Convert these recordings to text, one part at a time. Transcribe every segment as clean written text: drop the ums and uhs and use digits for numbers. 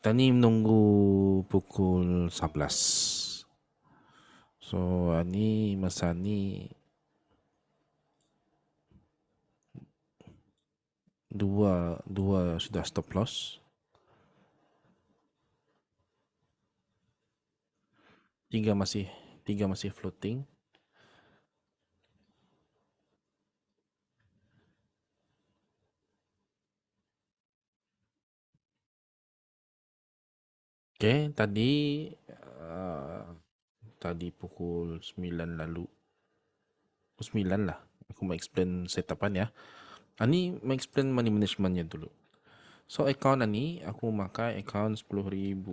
Kita ni menunggu pukul 11. So, ni masa ni dua sudah stop loss. Tiga masih floating. Okay, uh, tadi pukul 9 lalu. 9 lah. Aku mau explain setupan ya. Ani mau explain money managementnya dulu. So, account ni aku memakai account 10,000.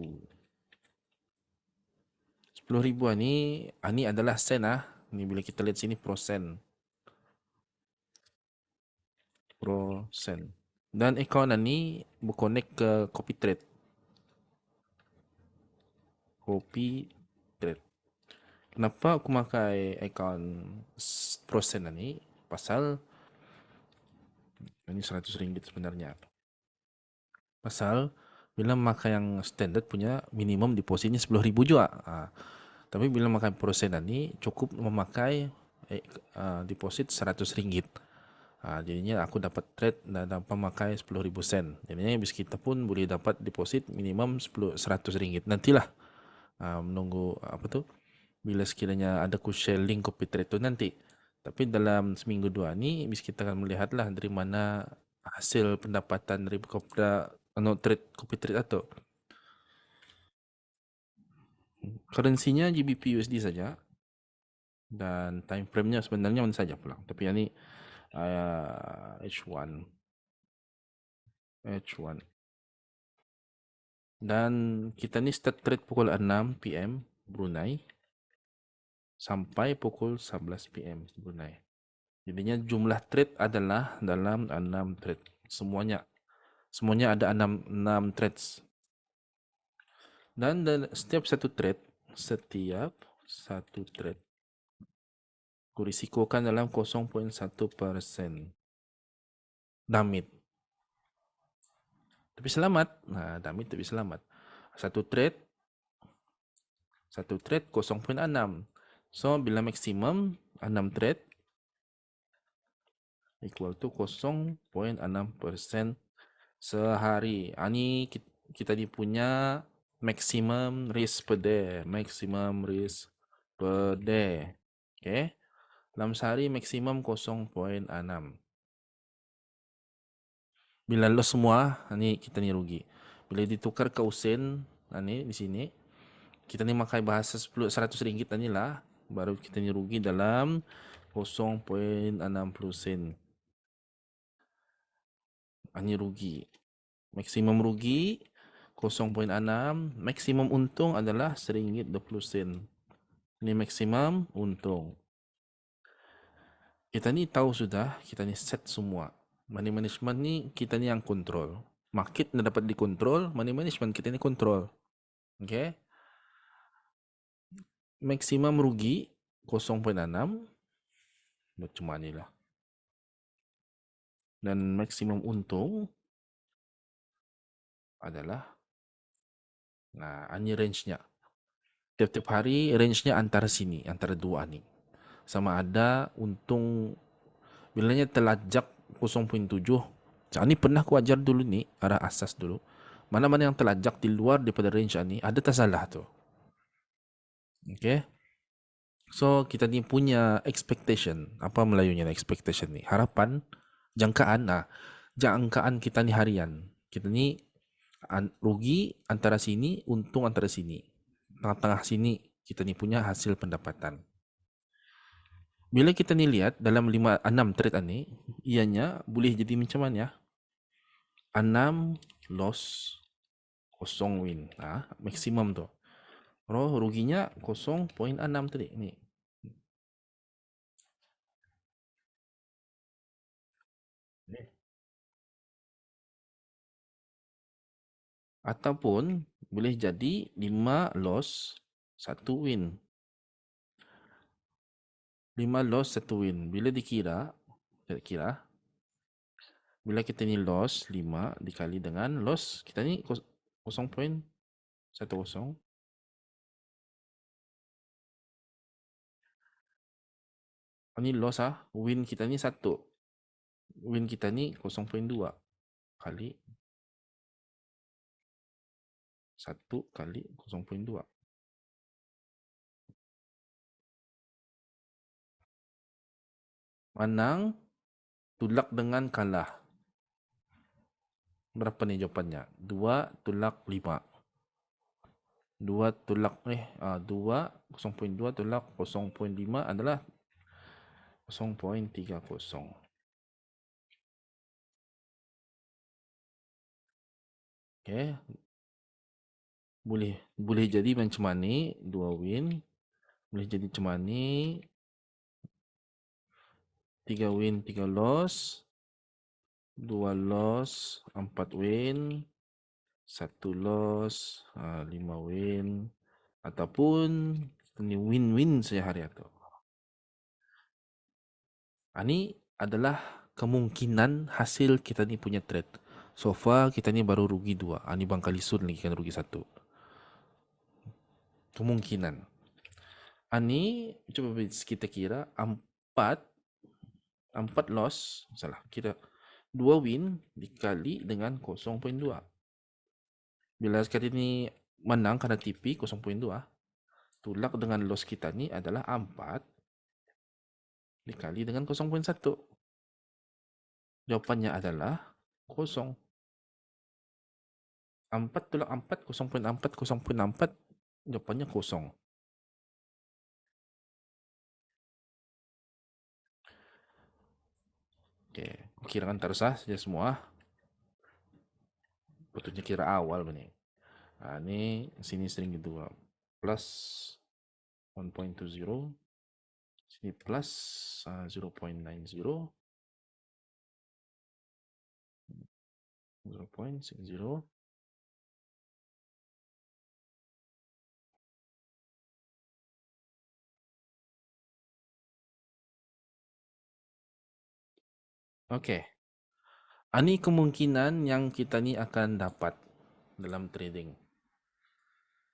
10,000 ni adalah sen ah. Ni bila kita lihat sini persen. Dan account ni berconnect ke copy trade. Kenapa aku pakai account persen ni? Pasal ini RM100 sebenarnya. Pasal bila memakai yang standard punya minimum depositnya 10,000 juga. Tapi bila memakai persen ni cukup memakai deposit RM100. Jadinya aku dapat trade dan dapat memakai 10,000 sen. Jadinya bis kita pun boleh dapat deposit minimum RM100. Nantilah menunggu apa tu, bila sekiranya ada ku share link copy trade tu nanti. Tapi dalam seminggu dua ni bis kita akan melihatlah dari mana hasil pendapatan dari trade copy trade atau currency-nya GBP USD saja, dan time frame-nya sebenarnya mana saja pulang. Tapi yang ni H1. Dan kita ni start trade pukul 6 PM Brunei sampai pukul 11 PM Brunei. Jadinya jumlah trade adalah dalam 6 trade. Semuanya ada 6 trades. Dan setiap satu trade kurisikokan dalam 0.1% damit. Tapi selamat. Damit tapi selamat. Satu trade 0.6. So bila maksimum 6 trade equal to 0.6% sehari. Ini kita punya maximum risk per day. Okay. Dalam sehari maksimum 0.6. Bila loss semua, ini kita ni rugi. Bila ditukar ke usen, ini di sini kita ni makai bahasa RM100 ni lah, baru kita ni rugi dalam 0.60 sen. Ini rugi. Maksimum rugi 0.6, maksimum untung adalah RM1.20. Ini maksimum untung. Kita ni tahu sudah, kita ni set semua. Money management ni kita ni yang kontrol. Market na dapat dikontrol, money management kita ni kontrol. Okay? Maksimum rugi 0.6. Macam mana lah. Dan maksimum untung adalah ini range-nya. Tiap-tiap hari range-nya antara sini, antara dua ni. Sama ada untung bilanya telajak 0.7. Ini pernah aku ajar dulu ni, arah asas dulu. Mana-mana yang telajak di luar daripada range ni, ada tak salah tu. Okay. So, kita ni punya expectation. Apa Melayunya expectation ni? Harapan, jangkaan. Jangkaan kita ni harian. Kita ni rugi antara sini, untung antara sini. Tengah-tengah sini, kita ni punya hasil pendapatan. Bila kita ni lihat dalam 6 trade ni, ianya boleh jadi macam mana ya? 6 loss, 0 win. Maksimum tu. Ruginya 0.6 tadi ni. Ataupun boleh jadi 5 loss, 1 win. 5 loss, 1 win. Bila dikira, bila kita ni loss 5 dikali dengan loss, kita ni 0.10. Ini loss win kita ni 1. Win kita ni 0.2 kali 1 kali 0.2. Menang tulak dengan kalah. Berapa nih jawapannya? 2/5. 2 tulak 0.2 tulak 0.5 adalah 0.30. Okay. Boleh jadi macam ni 2 win. Boleh jadi macam ni 3 win 3 loss, 2 loss 4 win, 1 loss 5 win, ataupun ini win-win saja hari itu. Ini adalah kemungkinan hasil kita ni punya trade. So far kita ni baru rugi 2. Ini bang kali sun lagi kan rugi 1. Kemungkinan. Ini coba kita kira 4 loss, salah, kira 2 win dikali dengan 0.2. Bila sekali ni menang karena TP 0.2, tulak dengan loss kita ni adalah 4 dikali dengan 0.1. Jawapannya adalah 0. 4 tulak 4, 0.4, 0.4, jawapannya 0. Oke, kirakan terus saja semua. Betulnya kira awal ni. Ini sini sering kedua plus 1.20, sini plus 0.90, 0.60. Oke. Ini kemungkinan yang kita ni akan dapat dalam trading.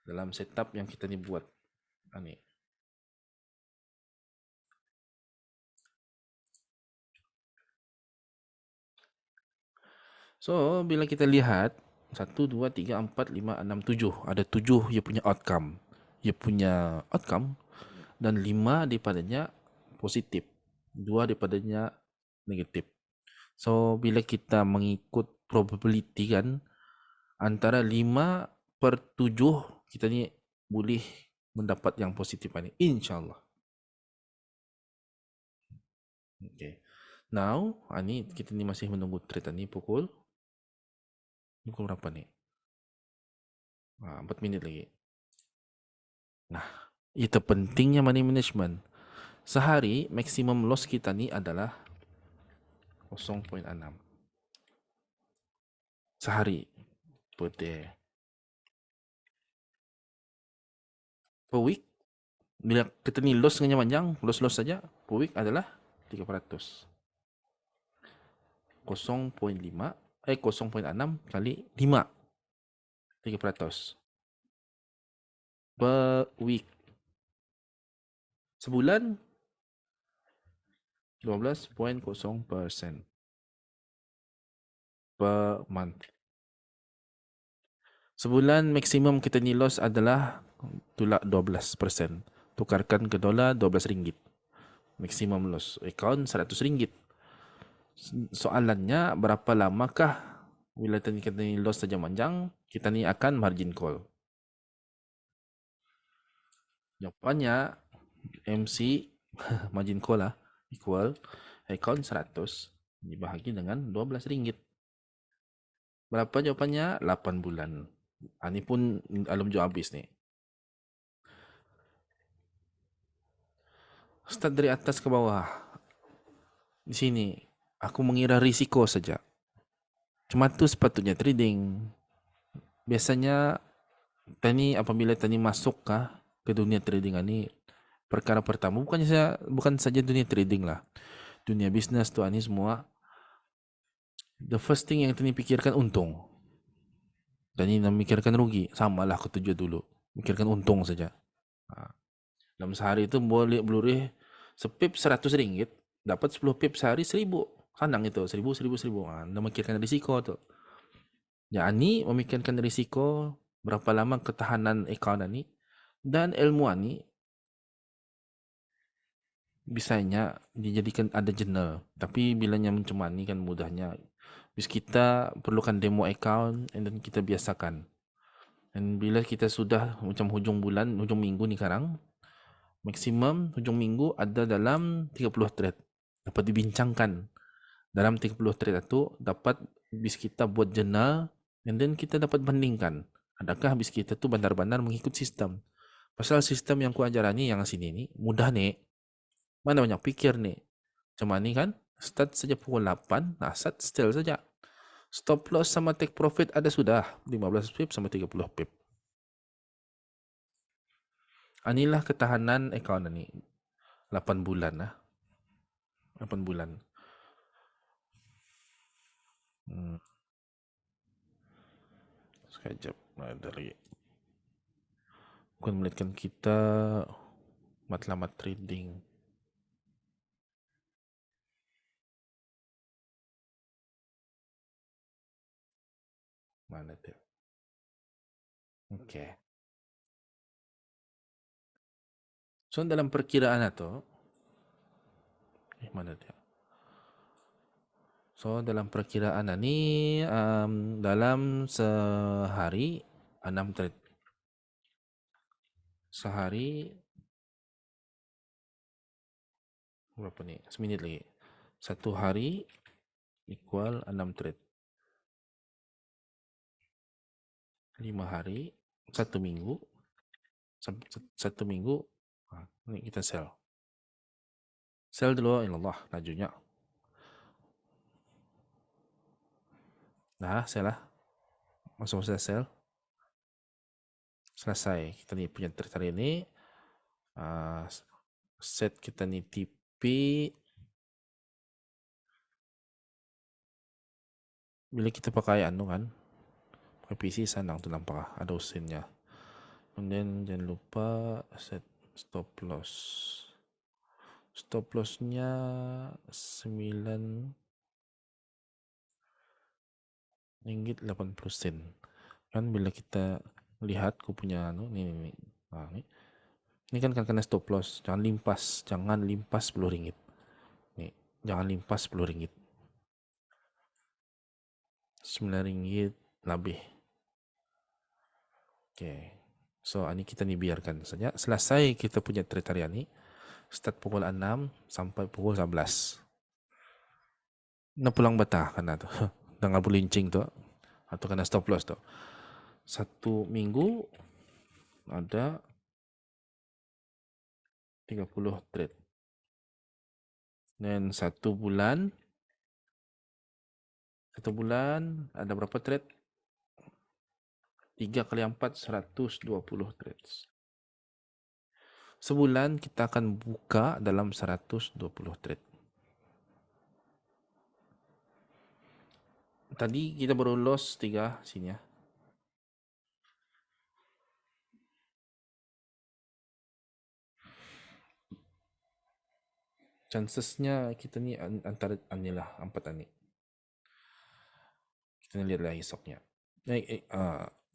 Dalam setup yang kita ni buat. Ini. So, bila kita lihat 1, 2, 3, 4, 5, 6, 7. Ada 7 dia punya outcome. Dia punya outcome dan 5 daripadanya positif. 2 daripadanya negatif. So, bila kita mengikut probability kan, antara 5/7 kita ni boleh mendapat yang positif ni. InsyaAllah. Okay. Now, ni kita ni masih menunggu trade ni pukul berapa ni? 4 minit lagi. Nah, itu pentingnya money management. Sehari maksimum loss kita ni adalah 0.6. Sehari per day. Per week, bila kita ni loss dengan panjang, loss saja, per week adalah 300. 0.6 kali 5. 300. Per week. Sebulan 12.0% per month. Sebulan maksimum kita ni loss adalah tulak 12%. Tukarkan ke dolar RM12. Maksimum loss. Account RM100. Soalannya berapa lamakah bila kita ni loss saja panjang, kita ni akan margin call. Jawapannya MC margin call equal account 100 dibahagi dengan RM12. Berapa jawapannya? 8 bulan. Ini pun belum jauh habis ni. Start dari atas ke bawah. Di sini, aku mengira risiko saja. Cuma tu sepatutnya trading. Biasanya, tani apabila tani masuk ke dunia trading ini, perkara pertama bukan saja dunia trading lah. Dunia bisnes tu ini semua. The first thing yang tani pikirkan untung. Dan ini memikirkan rugi, samalah ketujuh dulu. Mikirkan untung saja. Nah, dalam sehari itu boleh sepip 100 ringgit, dapat 10 pip sehari 1000. Senang itu, 1000, 1000, 1000. Nah, anda memikirkan risiko tuh. Ya, ani memikirkan risiko, berapa lama ketahanan account ani, dan ilmu ani bisanya dijadikan ada journal. Tapi bilanya mencemani kan mudahnya. Bis kita perlukan demo account and then kita biasakan. Dan bila kita sudah macam hujung bulan, hujung minggu ni sekarang, maksimum hujung minggu ada dalam 30 thread. Dapat dibincangkan. Dalam 30 thread itu dapat bis kita buat jurnal and then kita dapat bandingkan. Adakah bis kita tu benar-benar mengikut sistem. Pasal sistem yang ku ajarani yang sini ni mudah nih. Mana banyak pikir nih. Cuma ni kan start saja pukul 8, nah start still saja. Stop loss sama take profit ada sudah 15 pip sama 30 pip. Inilah ketahanan account ni 8 bulan lah. 8 bulan. Sekejap dari bukan melihatkan kita matlamat trading. Mana tu? Okay. So dalam perkiraan itu, mana dia? So dalam perkiraan ni dalam sehari 6 trade. Sehari berapa ni? Seminit lagi. Satu hari equal 6 trade. 5 hari, satu minggu. Satu minggu, ni kita sell. Sell dulu, ilallah, lajunya. Nah, sell lah. Masuk sell. Selesai. Kita ni punya trade hari ini. Set kita ni TP. Bila kita pakai kan, pakai PC senang tu nampak ada usinnya. Kemudian jangan lupa set stop loss. Stop lossnya 9 ringgit 80 sen. Kan bila kita lihat ku punya ni. Ini kan kena stop loss. Jangan limpas 10 ringgit. Nih, jangan limpas 10 ringgit. 9 ringgit lebih. Okay. So, ini kita ni biarkan saja. Selesai kita punya trade harian ni. Start pukul 6 sampai pukul 11. Na pulang batah kena tu. Dengan bulincing tu. Atau kena stop loss tu. Satu minggu ada 30 trade. Dan satu bulan ada berapa trade? 3 kali 4, 120 trades. Sebulan kita akan buka dalam 120 trade. Tadi kita baru loss 3 sini ya. Chancesnya kita ni antara anilah 4 ani. Kita lihat lah esoknya.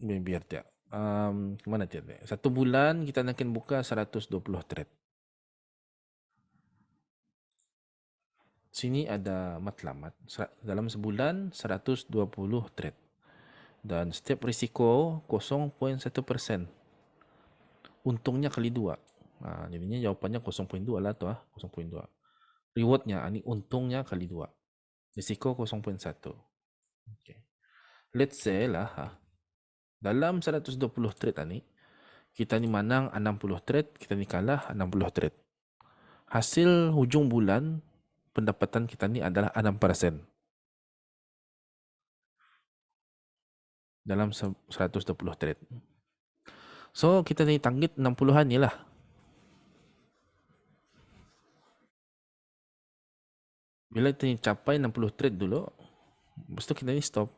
Biar dia. Mana dia? Satu bulan kita akan buka 120 trade. Sini ada matlamat. Dalam sebulan 120 trade. Dan setiap risiko 0.1%. Untungnya kali 2. Jadinya jawapannya 0.2 lah tu 0.2. Rewardnya, ini untungnya kali 2. Risiko 0.1. Okay. Let's say lah, dalam 120 trade ni, kita ni menang 60 trade, kita ni kalah 60 trade. Hasil hujung bulan, pendapatan kita ni adalah 6%. Dalam 120 trade. So, kita ni target 60-an ni lah. Bila kita ni capai 60 trade dulu, lepas tu kita ni stop.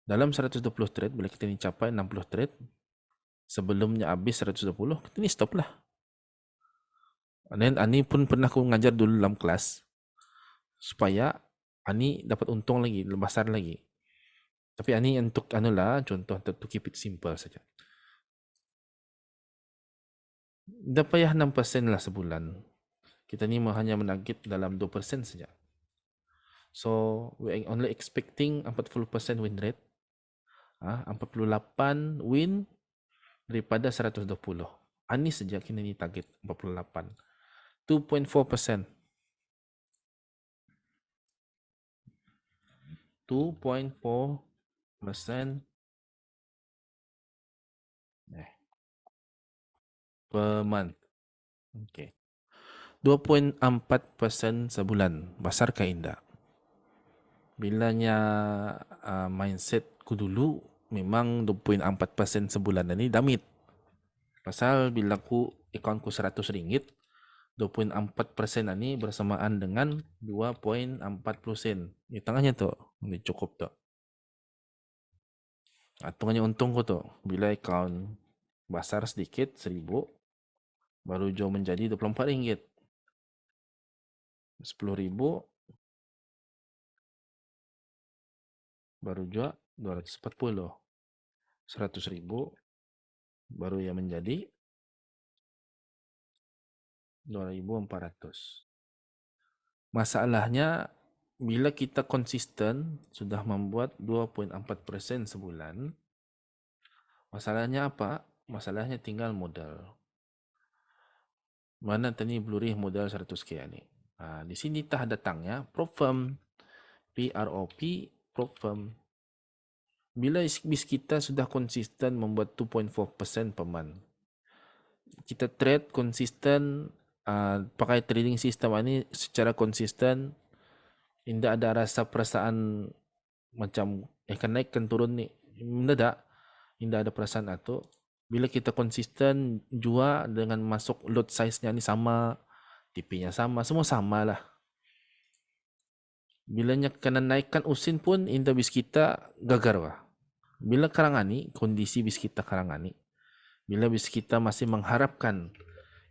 Dalam 120 trade, bila kita ni capai 60 trade, sebelumnya habis 120, kita ni stop lah. Dan Ani pun pernah aku mengajar dulu dalam kelas, supaya Ani dapat untung lagi, lebih besar lagi. Tapi Ani untuk anulah, contoh untuk keep it simple saja. Dah payah 6% lah sebulan. Kita ni hanya menarget dalam 2% saja. So, we only expecting 40% win rate. 48 win daripada 120. Ani saja kini ni target 48. 2.4%. 2.4% per month. Okay. 2.4% sebulan. Besar ke indah? Bilanya mindset ku dulu memang 2.4% sebulan ni damit. Pasal bila ku akaun ku RM100, 2.4% ni bersamaan dengan 2.4%. Di tengahnya tu, ini cukup tu. Hitungannya untung ku tu. Bila akaun besar sedikit, RM1,000, baru jauh menjadi RM24. RM10,000 baru jual 240. 100,000 baru yang menjadi 2,400. Masalahnya bila kita konsisten sudah membuat 2.4% sebulan, masalahnya apa? Masalahnya tinggal modal. Mana tadi blurih modal 100k ni. Di sini tah datangnya prop firm, PROP, prop firm. Bila bis kita sudah konsisten membuat 2.4% per month, kita trade konsisten, pakai trading system ini secara konsisten, tidak ada rasa perasaan macam kan naik kan turun ni, tidak ada perasaan itu. Bila kita konsisten jual dengan masuk lot size-nya ni sama, TP-nya sama, semua sama lah. Bilanya kena naikkan usin pun indah bis kita gagar wah. Bila karangan ni, kondisi bis kita karangan ni, bila bis kita masih mengharapkan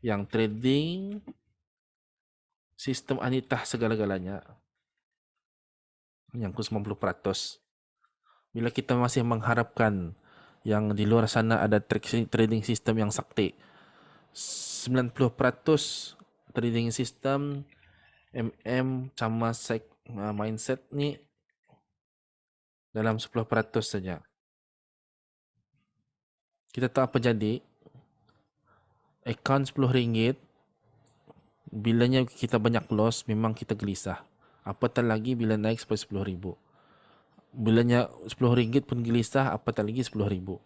yang trading sistem anitah segala-galanya, yang ku 90%. Bila kita masih mengharapkan yang di luar sana ada trading system yang sakti, 90% trading system MM sama mindset ni dalam 10% saja. Kita tahu apa jadi, account RM10, bilanya kita banyak loss, memang kita gelisah. Apatah lagi bila naik sampai RM10,000. Bilanya RM10 pun gelisah, apatah lagi RM10,000.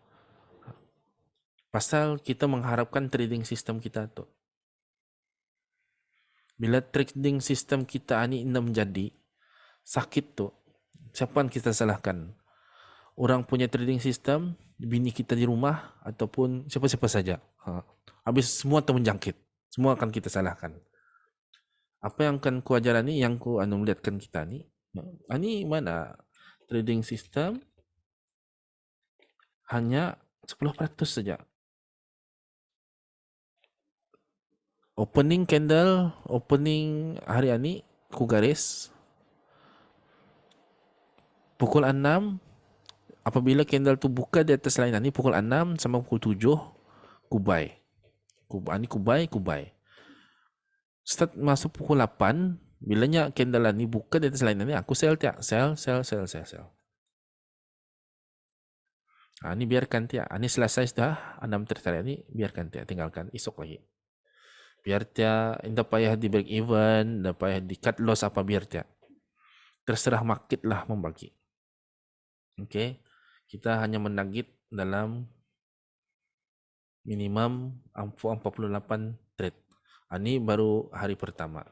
Pasal kita mengharapkan trading system kita tu. Bila trading system kita ni tidak menjadi, sakit tu, siapa yang kita salahkan? Orang punya trading system, bini kita di rumah, ataupun siapa-siapa saja. Habis semua termenjangkit. Semua akan kita salahkan. Apa yang akan ku ajaran ni, yang ku melihatkan kita ni, ini mana trading system hanya 10% saja. Opening candle, opening hari ini, ku garis pukul 6, apabila candle tu buka di atas line ni pukul 6 sampai pukul 7, ku buy. Ku buy. Start masuk pukul 8, bilanya candle ni buka di atas line ni, aku sell tiap. Sell. Ni biarkan tiap. Ni selesai sudah, 6 trade ni, biarkan tiap. Tinggalkan, esok lagi. Biar tiap, tidak payah di break even, tidak payah di cut loss apa, biar tiap. Terserah market lah membagi. Okay. Kita hanya menagih dalam minimum 48 trade. Ini baru hari pertama.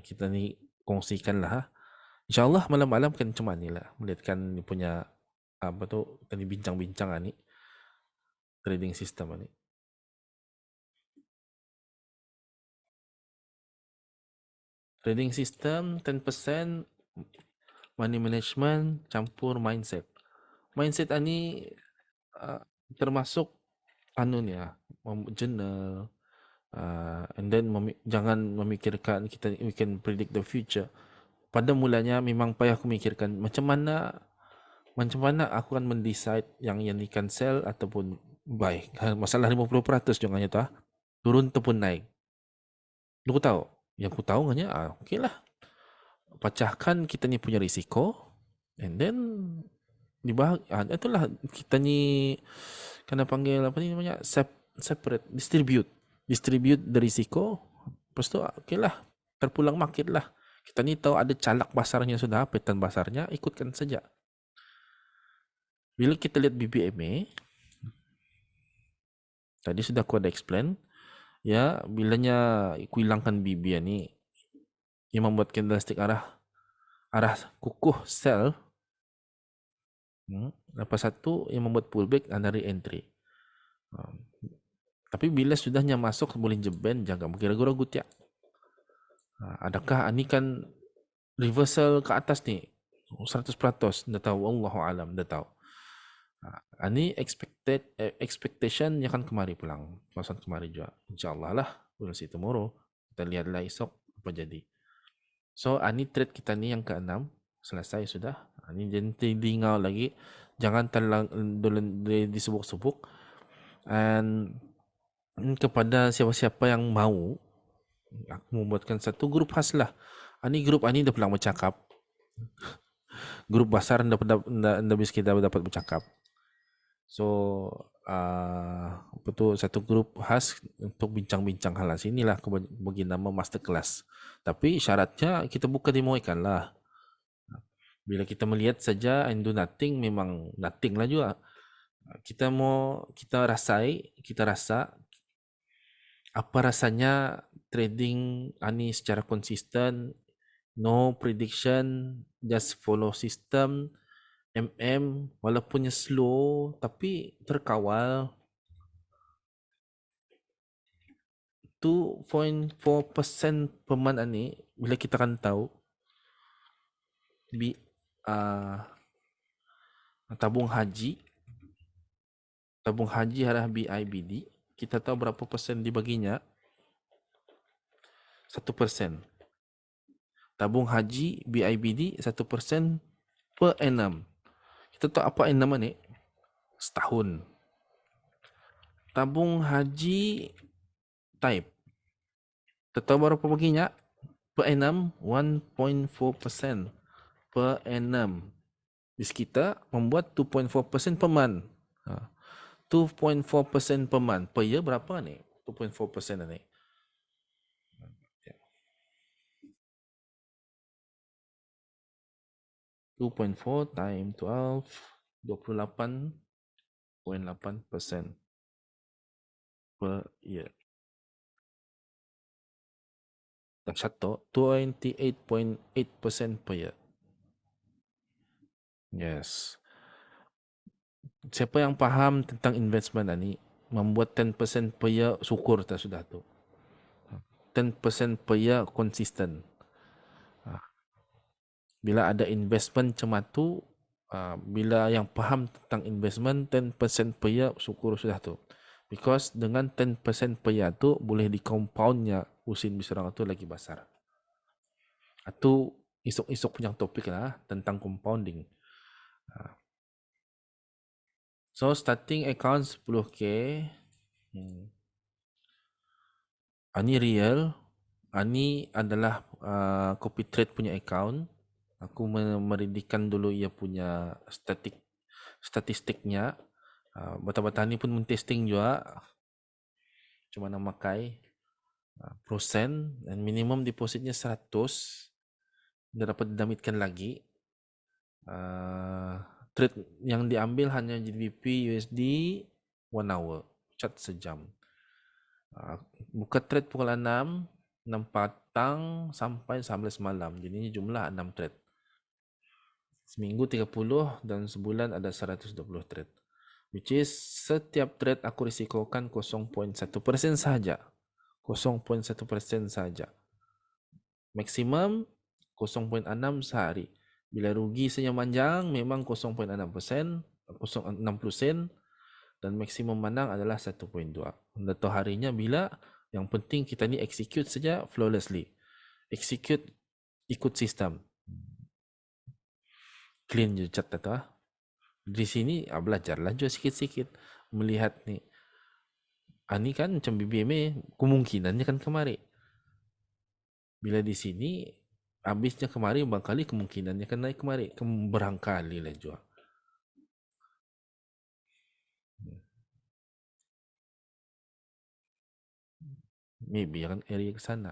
Kita ni kongsikan lah. InsyaAllah malam-malam kan cuma ni lah. Melihatkan ni punya apa tu, tadi bincang-bincang ni trading system ni. Trading system 10%, Money management campur mindset. Mindset ani termasuk anu ni journal, and then jangan memikirkan kita we can predict the future. Pada mulanya memang payah aku mikirkan macam mana aku akan mendecide yang ni cancel ataupun buy. Masalah 50% jangannya tu turun ataupun naik. Lu tahu? Yang aku tahu hanya okeylah. Pecahkan kita ni punya risiko, and then itulah kita ni kena panggil apa ni namanya, separate, distribute the risiko. Lepas tu okeylah, terpulang market lah. Kita ni tahu ada calak pasarnya sudah, pattern pasarnya, ikutkan saja. Bila kita lihat BBMA, tadi sudah aku ada explain, ya, bilanya aku hilangkan BB ni, yang membuat candlestick arah kukuh sell. Lepas satu yang membuat pullback dari entry. Tapi bila sudahnya masuk boleh jeben, jangan ragu-ragu tiap. Adakah ini kan reversal ke atas ni 100%? Dah tahu, Allahu alam, dah tahu. Ini expectation yang akan kemari pulang. Pasal kemari juga. InsyaAllah lah. We'll see tomorrow. Kita lihatlah esok apa jadi. So, ini trade kita ni yang ke-6. Selesai sudah. Ini jangan tinggal lagi. Jangan disebuk-sebuk. And kepada siapa-siapa yang mau, aku membuatkan satu grup khas lah. Ini grup ini dah pulang bercakap. Grup besar dah bisa kita dapat bercakap. So, apa tu, satu grup khas untuk bincang-bincang hal sinilah aku bagi nama masterclass. Tapi syaratnya kita buka demo ikan lah. Bila kita melihat saja and do nothing, memang nothing lah juga. Kita rasa apa rasanya trading ani secara konsisten, no prediction, just follow system, walaupunnya slow tapi terkawal. 2.4% per month ni, bila kita kan tahu tabung haji adalah BIBD, kita tahu berapa persen dibaginya? 1%. Tabung haji BIBD 1% per annum. Kita tahu apa annum ni? Setahun. Tabung haji type, kita tahu berapa baginya? Per annum 1.4% per annum. Jadi kita membuat 2.4% per month. 2.4% per month. Per year berapa ni? 2.4% ni. 2.4 times 12, 28.8% per year. Dan satu 28.8% per year. Yes. Siapa yang faham tentang investment ni, membuat 10% per year, syukur tak sudah tu. 10% per year konsisten. Bila ada investment macam tu, bila yang faham tentang investment 10% per year, syukur sudah tu. Because dengan 10% per year tu boleh di-compoundnya usin biserang tu lagi besar. Itu esok-esok punya topik lah tentang compounding. So starting account 10k. Ini real. Ini adalah copy trade punya account. Aku meridikan dulu ia punya statistiknya. Bata-bata ni pun men-testing juga. Cuma nak makai persen dan minimum depositnya 100. Dia dapat didamitkan lagi. Trade yang diambil hanya GBP USD 1 hour. Chat sejam. Buka trade pukul 6 petang sampai 11 malam. Jadi jumlah 6 trade. Seminggu 30 dan sebulan ada 120 trade. Which is setiap trade aku risikokan 0.1% saja. 0.1% saja. Maksimum 0.6 sehari. Bila rugi sepanjang panjang memang 0.6%, 0.60 sen, dan maksimum menang adalah 1.2. Atau harinya bila yang penting kita ni execute saja flawlessly. Execute ikut sistem. Clean je cat tu ah. Di sini belajarlah juga sikit-sikit melihat ni. Ni kan macam BBMA kemungkinannya kan kemari. Bila di sini habisnya kemari barangkali kemungkinannya kan naik kemari. Berangkali lah juga. Maybe akan area ke sana.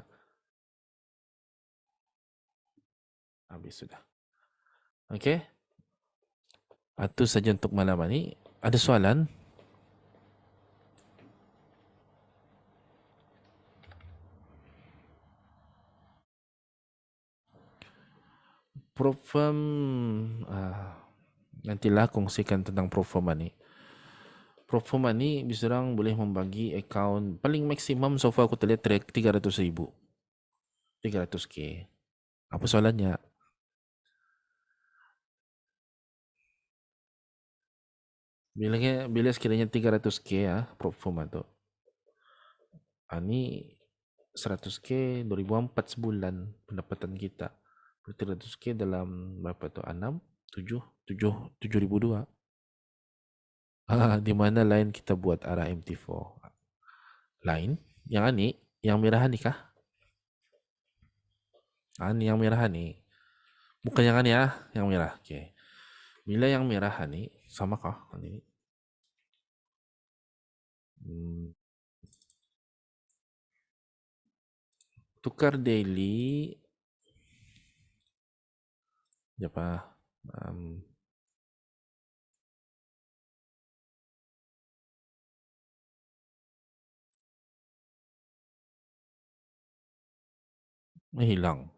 Habis sudah. Okay. Itu saja untuk malam ini. Ada soalan? Profam nantilah kongsikan tentang Profam ni. Profam ni diserang boleh membagi akaun paling maksimum so far aku terlihat 300,000. 300k. Apa soalannya? Bila sekiranya 300k Profam tu. Ni 100k 2004 sebulan pendapatan kita. 300k dalam berapa tu? 6 7 7,002. Di mana lain kita buat arah MT4. Lain? Yang ni? Yang merah ni kah? Ni yang merah ni. Bukan yang ni yang merah. Okay. Bila yang merah ni, sama kah? Ni. Tukar daily. Apa? Hilang.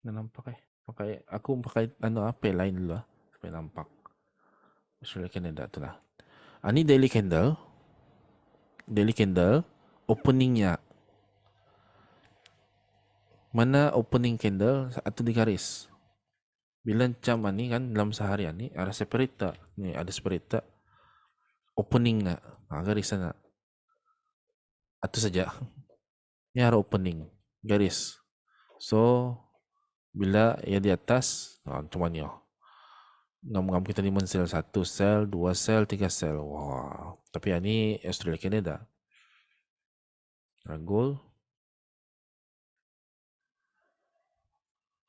Nampak aku pakai apa lain dulu supaya nampak. Australia Canada tu lah. Ni daily candle. Daily candle openingnya. Mana opening candle atau di garis. Bila macam ni kan dalam seharian ni ada separate tak? Ni ada separate tak? Opening na. Garis sana. Itu saja. Ni ada opening. Garis. So bila ia di atas cuma ni ngam-ngam kita ni sel 1 sel, 2 sel, 3 sel. Wah. Tapi ni Australia Canada. Gold.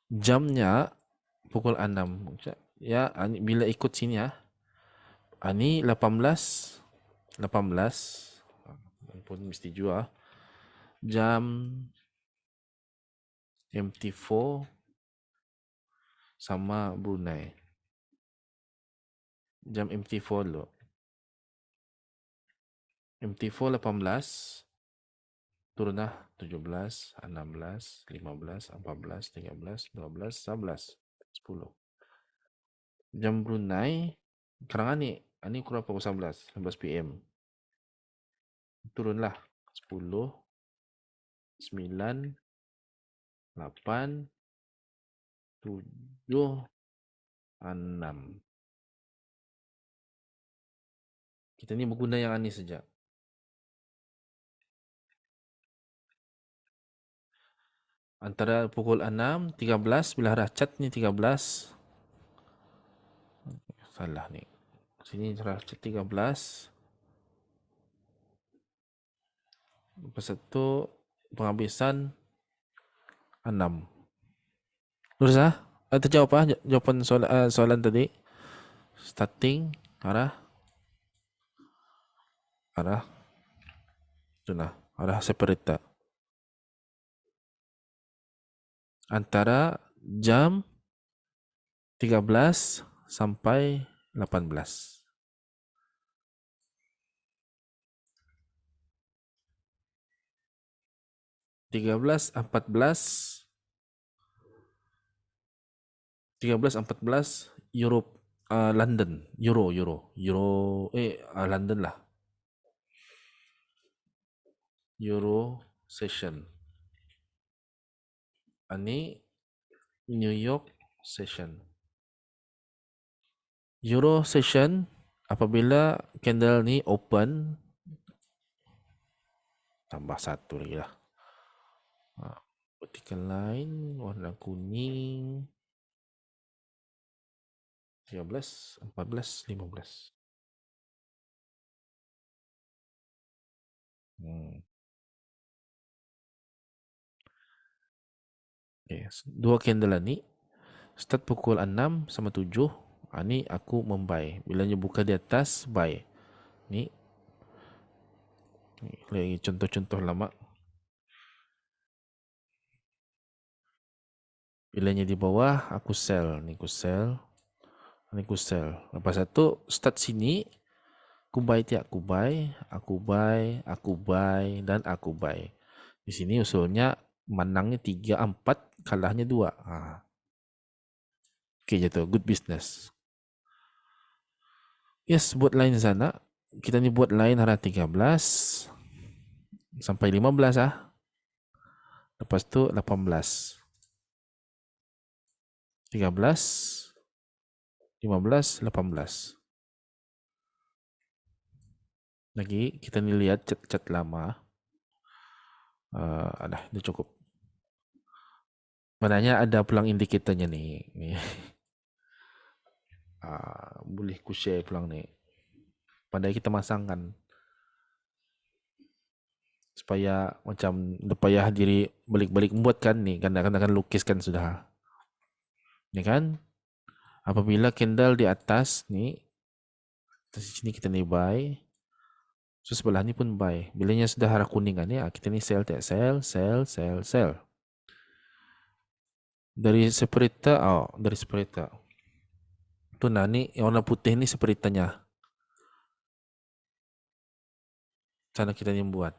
Jamnya pukul 6. Ya, bila ikut sini ni 18 pun mesti juga jam MT4 sama Brunei. Jam MT4 lo. MT4 18 turun 17, 16, 15, 14, 13, 12, 11, 10. Jam Brunei sekarang ni kurang pukul 11 PM. Turunlah 10, 9, 8, 7, 6. Kita ni berguna yang ni saja. Antara pukul 6, 13, bila racat ni 13. Salah ni. Sini racat 13. Lepas itu penghabisan 6. Terus terjawab jawapan soalan tadi. Starting arah itulah arah separate antara jam 13 sampai 18. 13, 14 Europe. London, London lah, Euro session. Ini New York session. Euro session apabila candle ni open, tambah satu lagi lah. Vertical line warna kuning 13, 14, 15. Okay. Dua candle ni start pukul 6 sama 7. Ni aku membuy. Bila dia buka di atas, buy. Ni lagi contoh-contoh lama. Bilanya di bawah, aku sell. Ni aku sell. Ni aku sell. Lepas itu, start sini, aku buy tiap. Aku buy, aku buy, aku buy, dan aku buy. Di sini usulnya menangnya 3, 4, kalahnya 2. Okay, jatuh. Good business. Yes, buat line sana. Kita ni buat line harga 13 sampai 15 ah. Lepas tu 18. 13, 15, 18. Lagi kita ni lihat cat-cat lama. Dah cukup. Maknanya ada pelang indikatornya ni. Boleh ku share pelang ni. Pandai kita masangkan. Supaya macam payah diri balik-balik membuat kan ni. Kadang-kadang lukiskan sudah. Ni kan? Apabila candle di atas ni, di sini kita ni buy. So sebelah ni pun buy. Bilanya sudah arah kuning kan ya, kita ni sell. Dari separator, dari separator. Tu nah ni yang warna putih ni separatornya. Cara kita ni buat.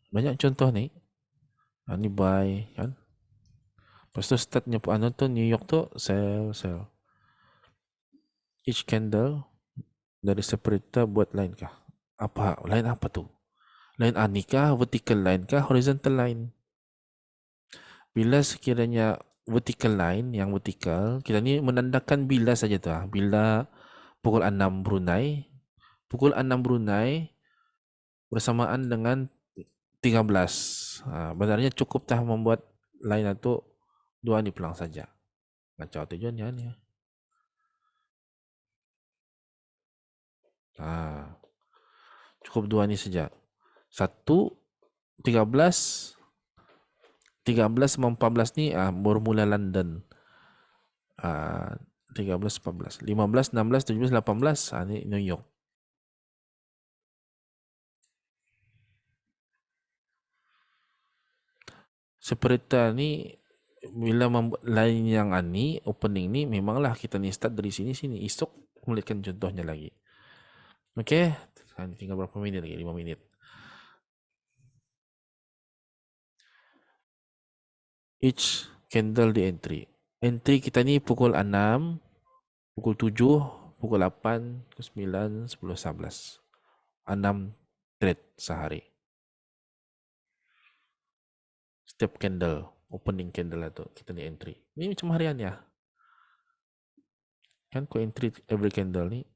Banyak contoh ni. Ni buy kan. Lepas tu startnya tu New York tu sell. Each candle dari separator buat line kah? Line apa tu? Line ani kah? Vertical line kah? Horizontal line? Bila sekiranya vertical line, yang vertical, kita ni menandakan bila saja tu. Bila pukul 6 Brunei, bersamaan dengan 13. Benarnya cukup dah membuat line itu 2 ni pelang saja. Macam tujuannya ni. Cukup 2 ni saja. 1, 13 sama 14 ni bermula London. 13, 14, 15, 16, 17, 18 ni New York. Separator ni bila line yang ni opening ni memanglah kita ni start dari sini. Esok mulaikan contohnya lagi. Okey, tinggal berapa minit lagi? 5 minit. Each candle di entry. Entry kita ni pukul 6, pukul 7, pukul 8, pukul 9, 10, 11. 6 trade sehari. Setiap candle, opening candle itu kita ni entry. Ini macam harian ya. Kan ku entry every candle ni.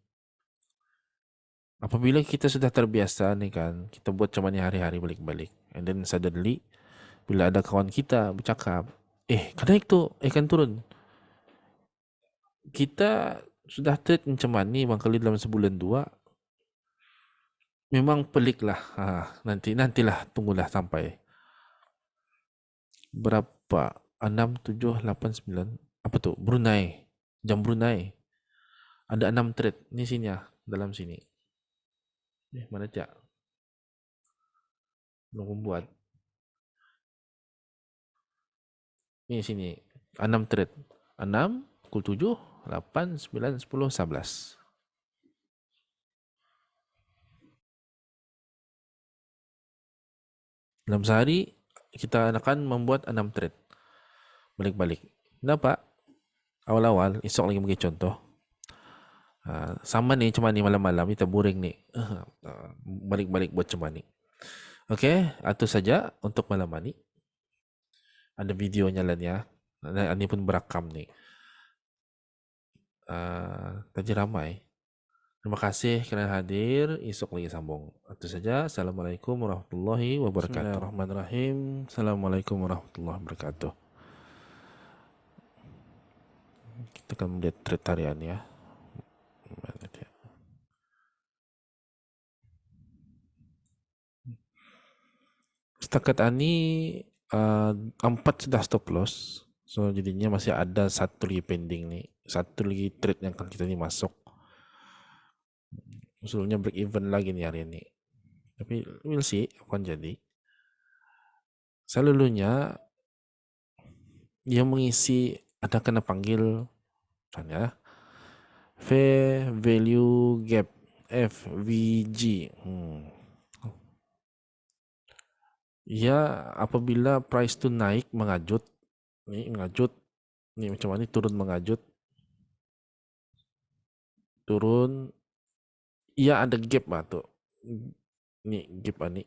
Apabila kita sudah terbiasa ni kan, kita buat macam ni hari-hari balik-balik. And then suddenly, bila ada kawan kita bercakap, kan naik tu, kan turun. Kita sudah trade macam ni bang kali dalam sebulan 2. Memang pelik lah. Nantilah, tunggulah sampai. Berapa? 6, 7, 8, 9. Apa tu? Brunei. Jam Brunei. Ada 6 trade. Ni sini dalam sini. Mana cak? Belum membuat. Ni sini. 6 trade. 6, pukul 7, 8, 9, 10, 11. Dalam sehari kita akan membuat 6 trade balik-balik. Kenapa? Awal-awal, esok lagi bagi contoh. Sama nih, cuma nih malam-malam kita boring nih. Balik-balik buat cuma nih. Oke, itu saja untuk malam ini. Ada videonya lah ya. Ini pun berakam nih. Tadi ramai. Terima kasih kerana hadir. Esok lagi sambung. Itu saja. Assalamualaikum warahmatullahi wabarakatuh. Bismillahirrahmanirrahim. Assalamualaikum warahmatullahi wabarakatuh. Kita akan melihat trade harian ya. Setakat ini 4 sudah stop loss. So jadinya masih ada satu lagi pending nih. Satu lagi trade yang akan kita ni masuk. Usulnya break even lagi nih hari ini. Tapi we'll see apa yang jadi. Selalunya dia mengisi, ada kena panggil misalnya fair value gap FVG. Ya, apabila price tu naik mengajut, ni macam mana ni, turun mengajut, turun, ya ada gap lah tu. Ni gap ni.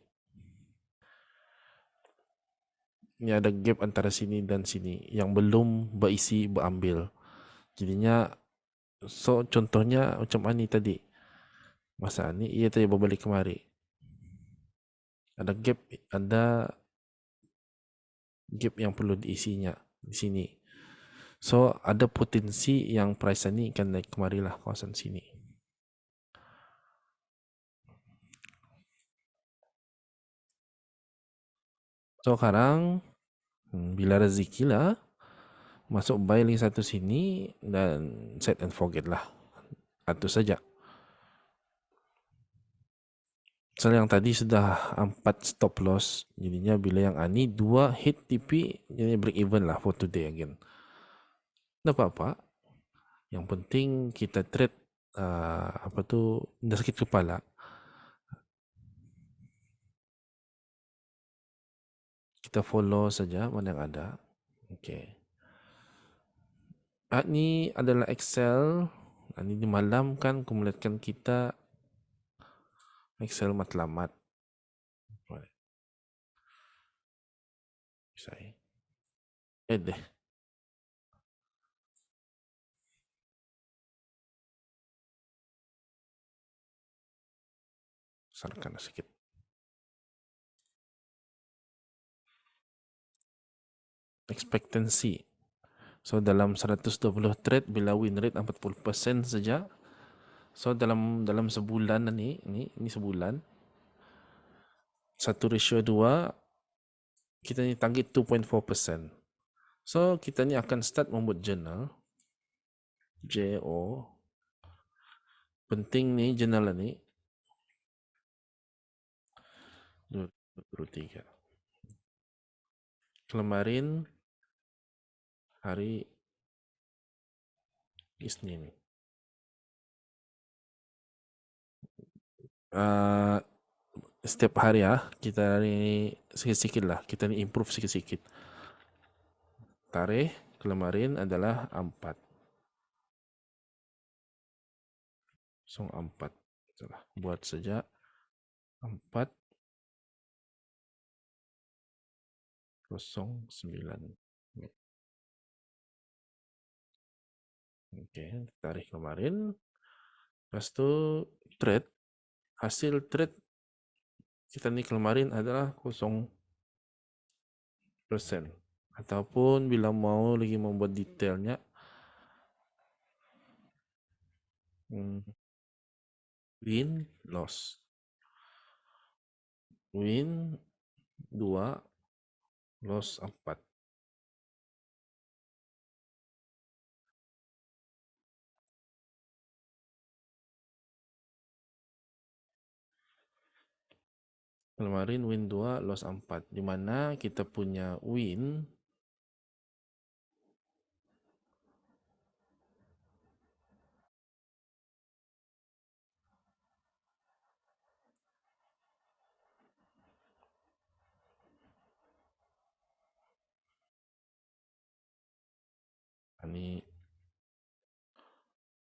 Ni ada gap antara sini dan sini yang belum berisi berambil. Jadinya so contohnya macam ni tadi. Masa ni ia tadi berbalik kemari. Ada gap yang perlu diisinya di sini. So ada potensi yang price ni akan naik kemari lah kawasan sini. So sekarang bila rezeki lah masuk buy lagi satu sini dan set and forget lah. Itu saja. So yang tadi sudah 4 stop loss. Jadinya bila yang ini 2 hit TP, jadi break even lah for today again. Tak apa-apa. Yang penting kita trade dah sakit kepala. Kita follow saja mana yang ada. Okay. Ini adalah Excel. Ini di malam kan kumulakan kita Excel matlamat. Saya. Deh. Sarkan sedikit. Expectancy. So dalam 120 trade bila win rate 40% saja. So dalam sebulan ni sebulan 1:2 kita ni target 2.4%. So kita ni akan start membuat journal. JO. Penting ni journal ni 23. Kemarin hari Isnin. Setiap hari kita ni sikit-sikit lah. Kita ni improve sikit-sikit. Tarikh kemarin adalah 4. So 4. Buat saja 409. Okay, tarikh kemarin. Lepas tu trade. Hasil trade kita ni kemarin adalah 0%. Ataupun bila mau lagi membuat detailnya, win, loss. Win 2, loss 4. Kemarin win 2, loss 4. Di mana kita punya win Ini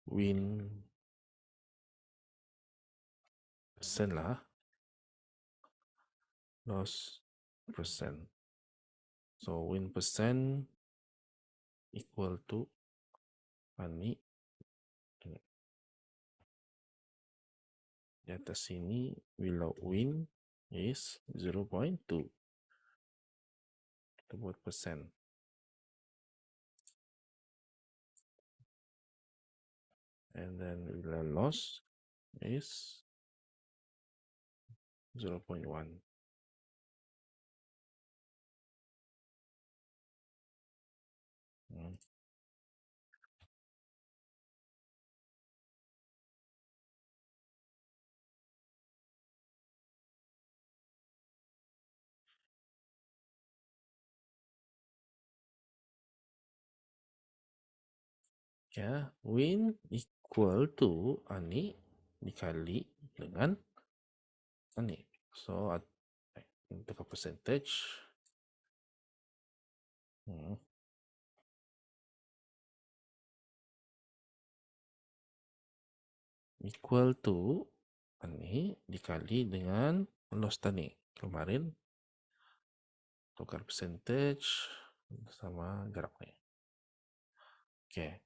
win persen lah, loss persen. So win persen equal to ini. Di atas sini bila win is 0.2. Kita buat persen. And then bila loss is 0.1. Ya, win equal to ini dikali dengan ini. So untuk percentage equal to ini dikali dengan loss tadi kemarin, tukar percentage sama jaraknya. Okay,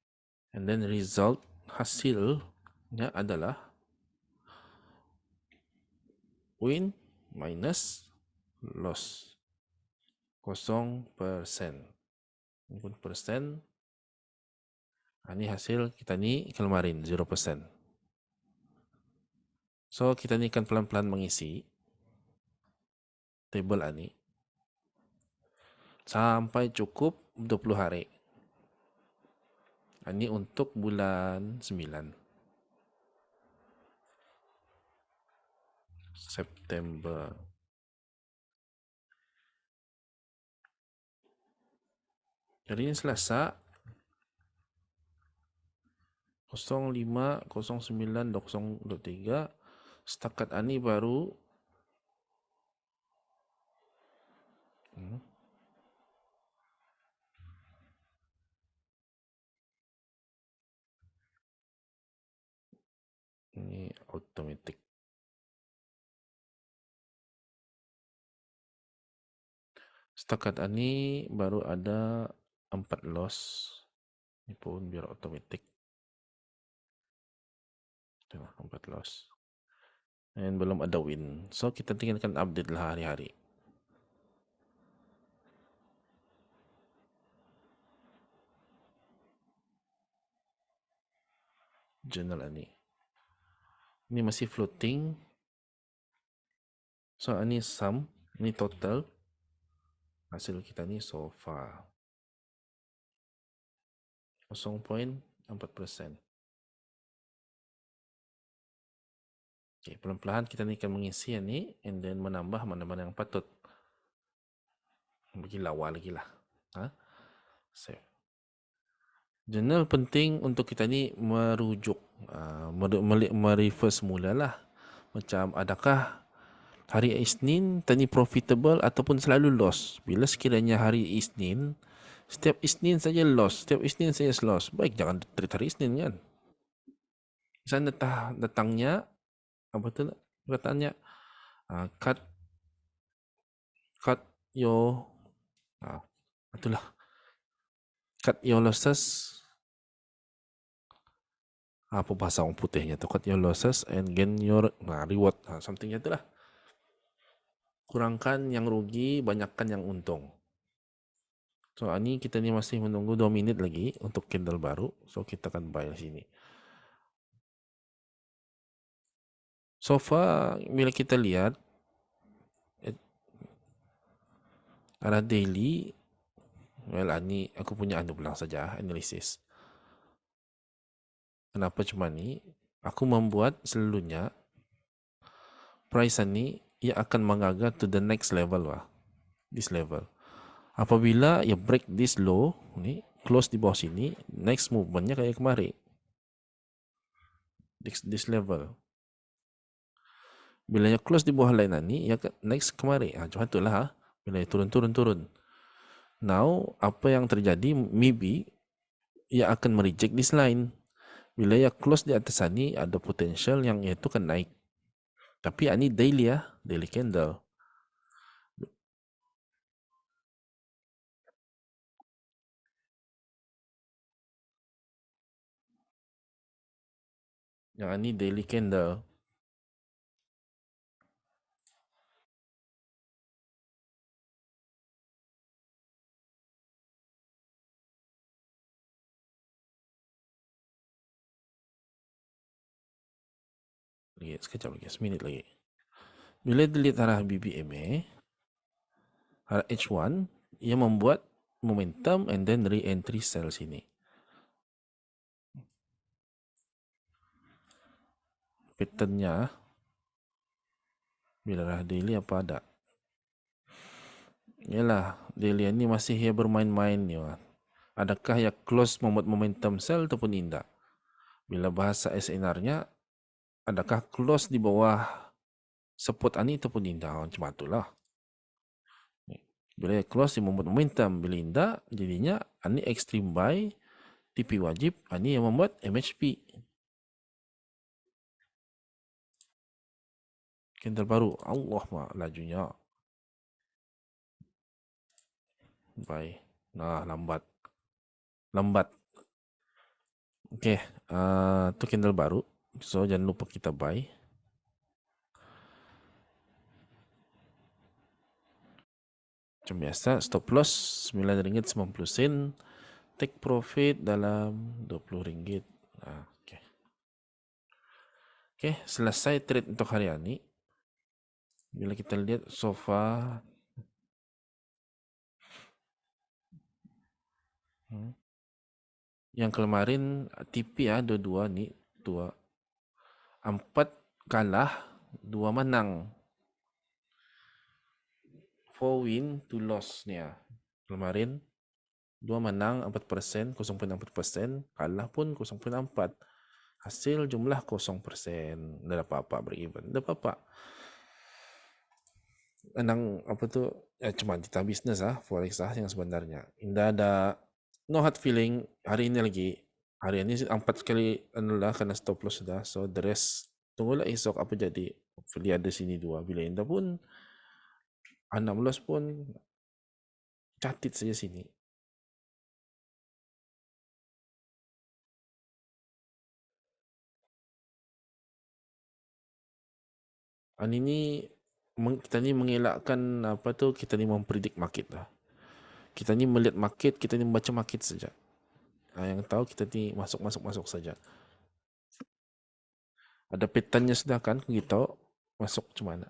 and then result hasilnya adalah win minus loss 0%. Ini persen. Ini hasil kita ni kemarin 0%. So kita ni akan pelan-pelan mengisi table ini sampai cukup 20 hari. Ini untuk bulan 9 September. Jadi ini Selasa 05/09/2023. Setakat ini baru ini automatic. Setakat ini baru ada 4 loss. Ini pun biar automatic. 4 loss. Dan belum ada win. So kita tinggalkan update lah hari-hari. Journal ini. Ini masih floating. So ini sum, ini total hasil kita ni so far 0.4%. Okay, pelan-pelan kita ni akan mengisi ni and then menambah mana-mana yang patut. Bagi lawa lagi lah. Save. Journal penting untuk kita ni merujuk, merefer semula lah. Macam adakah hari Isnin tadi profitable ataupun selalu loss. Bila sekiranya hari Isnin, setiap Isnin saja loss, setiap Isnin saja loss. Baik jangan trade hari Isnin kan. Misalnya datangnya apa tu katanya cut your itulah cut your losses, apa bahasa orang putihnya tu, cut your losses and gain your reward, something itulah. Kurangkan yang rugi, banyakkan yang untung. So ini kita ni masih menunggu 2 minit lagi untuk candle baru. So kita akan buy di sini. So far bila kita lihat ada daily, well ini aku punya bilang saja analisis. Kenapa cuma ni? Aku membuat selalunya price ini ia akan mengagar to the next level lah. This level. Apabila ia break this low ni, close di bawah sini, next movementnya kayak kemarin. This level. Bila ia close di bawah line ni, ia next kemarin. Macam itulah. Bila ia turun. Now, apa yang terjadi, maybe ia akan mereject this line. Bila ia close di atas ni, ada potential yang ia tu kan naik. Tapi ini daily ya, daily candle. Yang ini daily candle. Lagi, sekejap lagi, seminit lagi. Bila dilihat arah BBMA, arah H1, ia membuat momentum and then re-entry sell sini. Patternnya, bila arah daily apa ada? Yalah, daily ini masih ia bermain-main ni. Adakah ia close membuat momentum sell ataupun tidak? Bila bahasa SNR-nya, adakah close di bawah support ani ataupun tidak? Macam itulah. Bila close dia membuat momentum, bila tidak, jadinya ani extreme buy, TP wajib, ani yang membuat MHP. Candle baru, Allah mak lajunya. Buy. Nah, lambat. Okay, tu candle baru. So, jangan lupa kita buy. Macam biasa, stop loss RM9.90. Take profit dalam RM20. Okay. Okay, selesai trade untuk hari ini. Bila kita lihat so far, yang kemarin TP ya, dua-dua ni, 4 kalah, 2 menang. 4 win, 2 loss ni ya. Kemarin 2 menang 4%, 0.4%, kalah pun 0.4. Hasil jumlah 0%. Tidak ada apa-apa break even. Tidak apa-apa. Anang apa tu, cuma kita bisnes forex yang sebenarnya. Tidak ada no hard feeling hari ini lagi. Hari ini 4 kali anulah kena stop loss sudah. So the rest tunggulah esok apa jadi. Hopefully ada sini 2. Bila indah pun 16 pun catit saja sini. Ini kita ni mengelakkan apa tu, kita ni mempredict market lah. Kita ni melihat market, kita ni membaca market saja. Yang tahu kita ni masuk saja. Ada petanya sudah kan, kita masuk macam mana.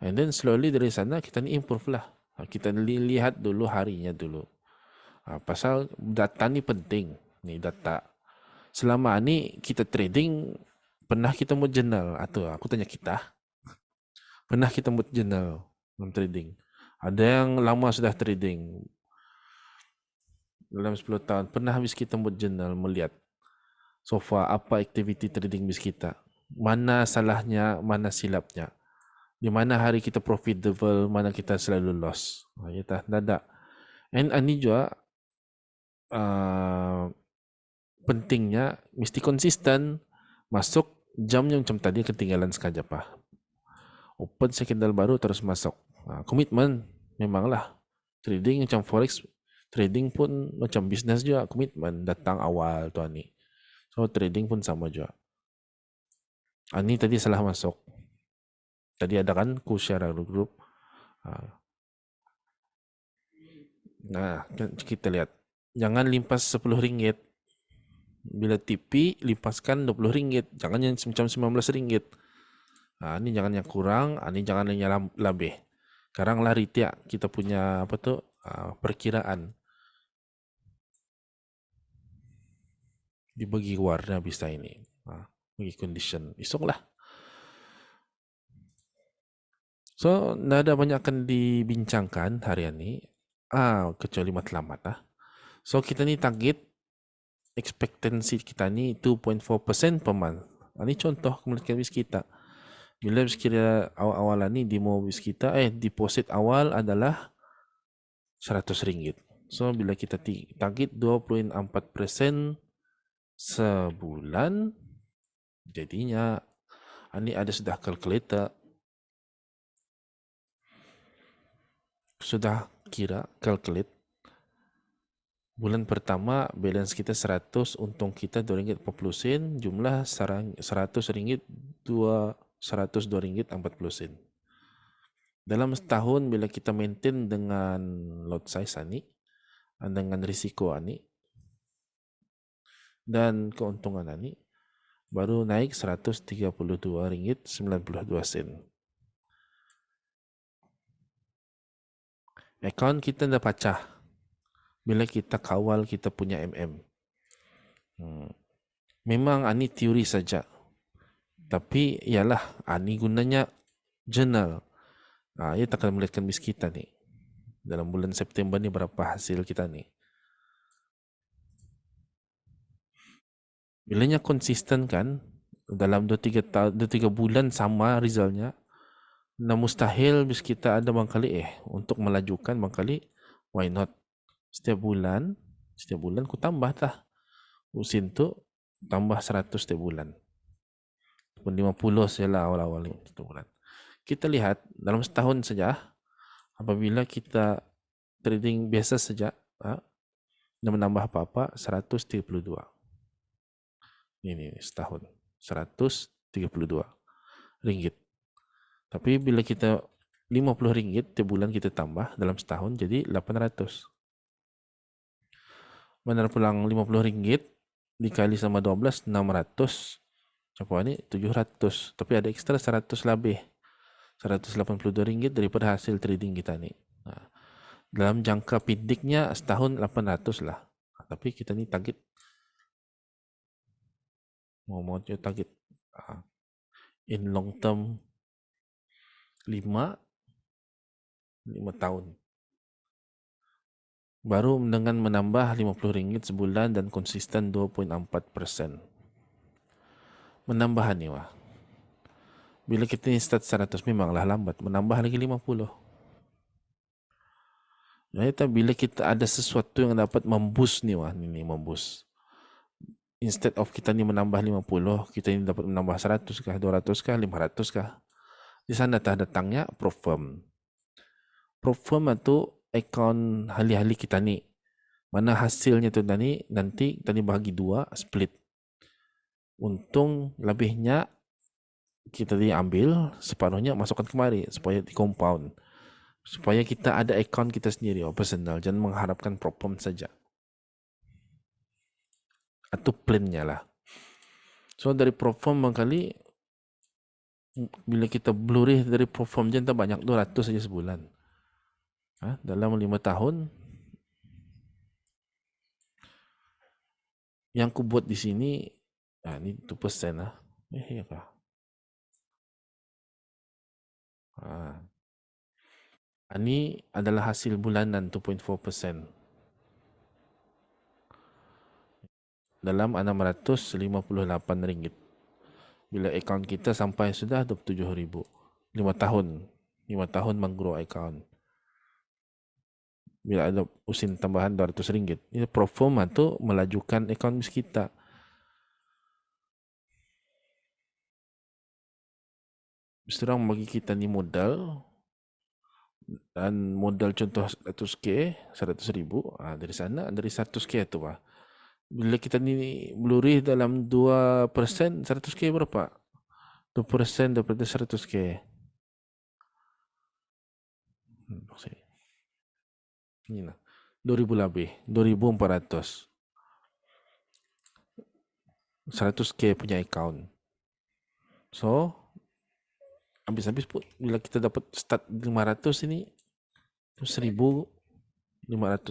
And then slowly dari sana kita ni improve lah. Kita lihat dulu harinya dulu. Pasal data ni penting. Ni data. Selama ni kita trading, pernah kita buat journal? Atau aku tanya kita. Pernah kita buat journal trading? Ada yang lama sudah trading. Dalam 10 tahun. Pernah habis kita buat journal melihat so far apa aktiviti trading bis kita. Mana salahnya, mana silapnya. Di mana hari kita profitable, mana kita selalu loss. Ya, tak. And ini juga pentingnya mesti konsisten. Masuk jamnya macam tadi ketinggalan sekejap open candle baru terus masuk. Komitmen memanglah. Trading macam forex, trading pun macam bisnes juga, komitmen datang awal tu ani. So trading pun sama juga. Ani tadi salah masuk. Tadi ada kan ku share group. Nah, kita lihat. Jangan limpas RM10. Bila TP, limpaskan RM20. Jangan yang macam RM19. Ini jangan yang kurang, ini jangan yang lebih. Sekarang lari tiap kita punya apa tu perkiraan. Dibagi warna bisa ini. Bagi condition. Esok lah. So, tidak ada banyak akan dibincangkan hari ini. Kecuali matlamat. So, kita ni target expectancy kita ni 2.4% per month. Ini contoh kemudian bis kita. Bila bis kita awal-awalan ni demo bis kita, deposit awal adalah RM100. So bila kita target 24% sebulan, jadinya ini ada sudah calculator, sudah kira calculate. Bulan pertama balance kita 100, untung kita RM2.40, jumlah RM100 RM102.40. Dalam setahun bila kita maintain dengan lot size ani, dengan risiko ani dan keuntungan ani, baru naik RM132.92. Account kita dah pecah bila kita kawal kita punya MM. Memang ani teori saja, tapi ialah ani gunanya journal. Ia takkan melihatkan bis kita ni dalam bulan September ni berapa hasil kita ni. Bilanya konsisten kan, dalam 2-3 bulan sama resultnya, nah mustahil bis kita ada bangkali untuk melajukan bangkali, why not? Setiap bulan ku tambah tah. Usin tu tambah 100 setiap bulan. 50 sajalah awal-awal ni setiap bulan. Kita lihat dalam setahun saja, apabila kita trading biasa saja, dan menambah apa-apa 132. Ini setahun 132 ringgit. Tapi bila kita 50 ringgit tiap bulan kita tambah dalam setahun jadi 800. Mana pulang 50 ringgit dikali sama 12, 600. Apa ni? 700. Tapi ada ekstra 100 lebih. 182 ringgit daripada hasil trading kita ni. Dalam jangka pendeknya setahun 800 lah. Tapi kita ni target mau target in long term 5 tahun. Baru dengan menambah RM50 sebulan dan konsisten 2.4%. Menambah ni wah. Bila kita ni start 100 memanglah lambat, menambah lagi 50. Jadi bila kita ada sesuatu yang dapat memboost ni wah, ni memboost. Instead of kita ni menambah 50, kita ni dapat menambah 100 kah, 200 kah, 500 kah. Di sana datangnya prop firm. Prop firm itu account ahli-ahli kita ni. Mana hasilnya tu nanti kita ni bahagi 2, split. Untung lebihnya kita ambil, separuhnya masukkan kemari supaya di compound, supaya kita ada account kita sendiri personal, jangan mengharapkan propom saja atau plannya lah. So dari propom bangkali bila kita blurih dari propom jangan banyak 200 saja sebulan. Dalam 5 tahun yang ku buat di sini ni 2% lah. Ya kah? Ini adalah hasil bulanan 2.4% dalam RM658. Bila akaun kita sampai sudah 27,000. 5 tahun. 5 tahun menggrow akaun. Bila ada usin tambahan RM200. Ini proforma tu melajukan akaun kita. Serang bagi kita ni modal, dan modal contoh 100k, 100,000, dari sana, dari 100k tu lah. Bila kita ni blurih dalam 2%, 100k berapa? 2% daripada 100k. Ini lah. 2,000 lebih. 2,400. 100k punya account. So, habis-habis pun bila kita dapat start 500 ini, 1,500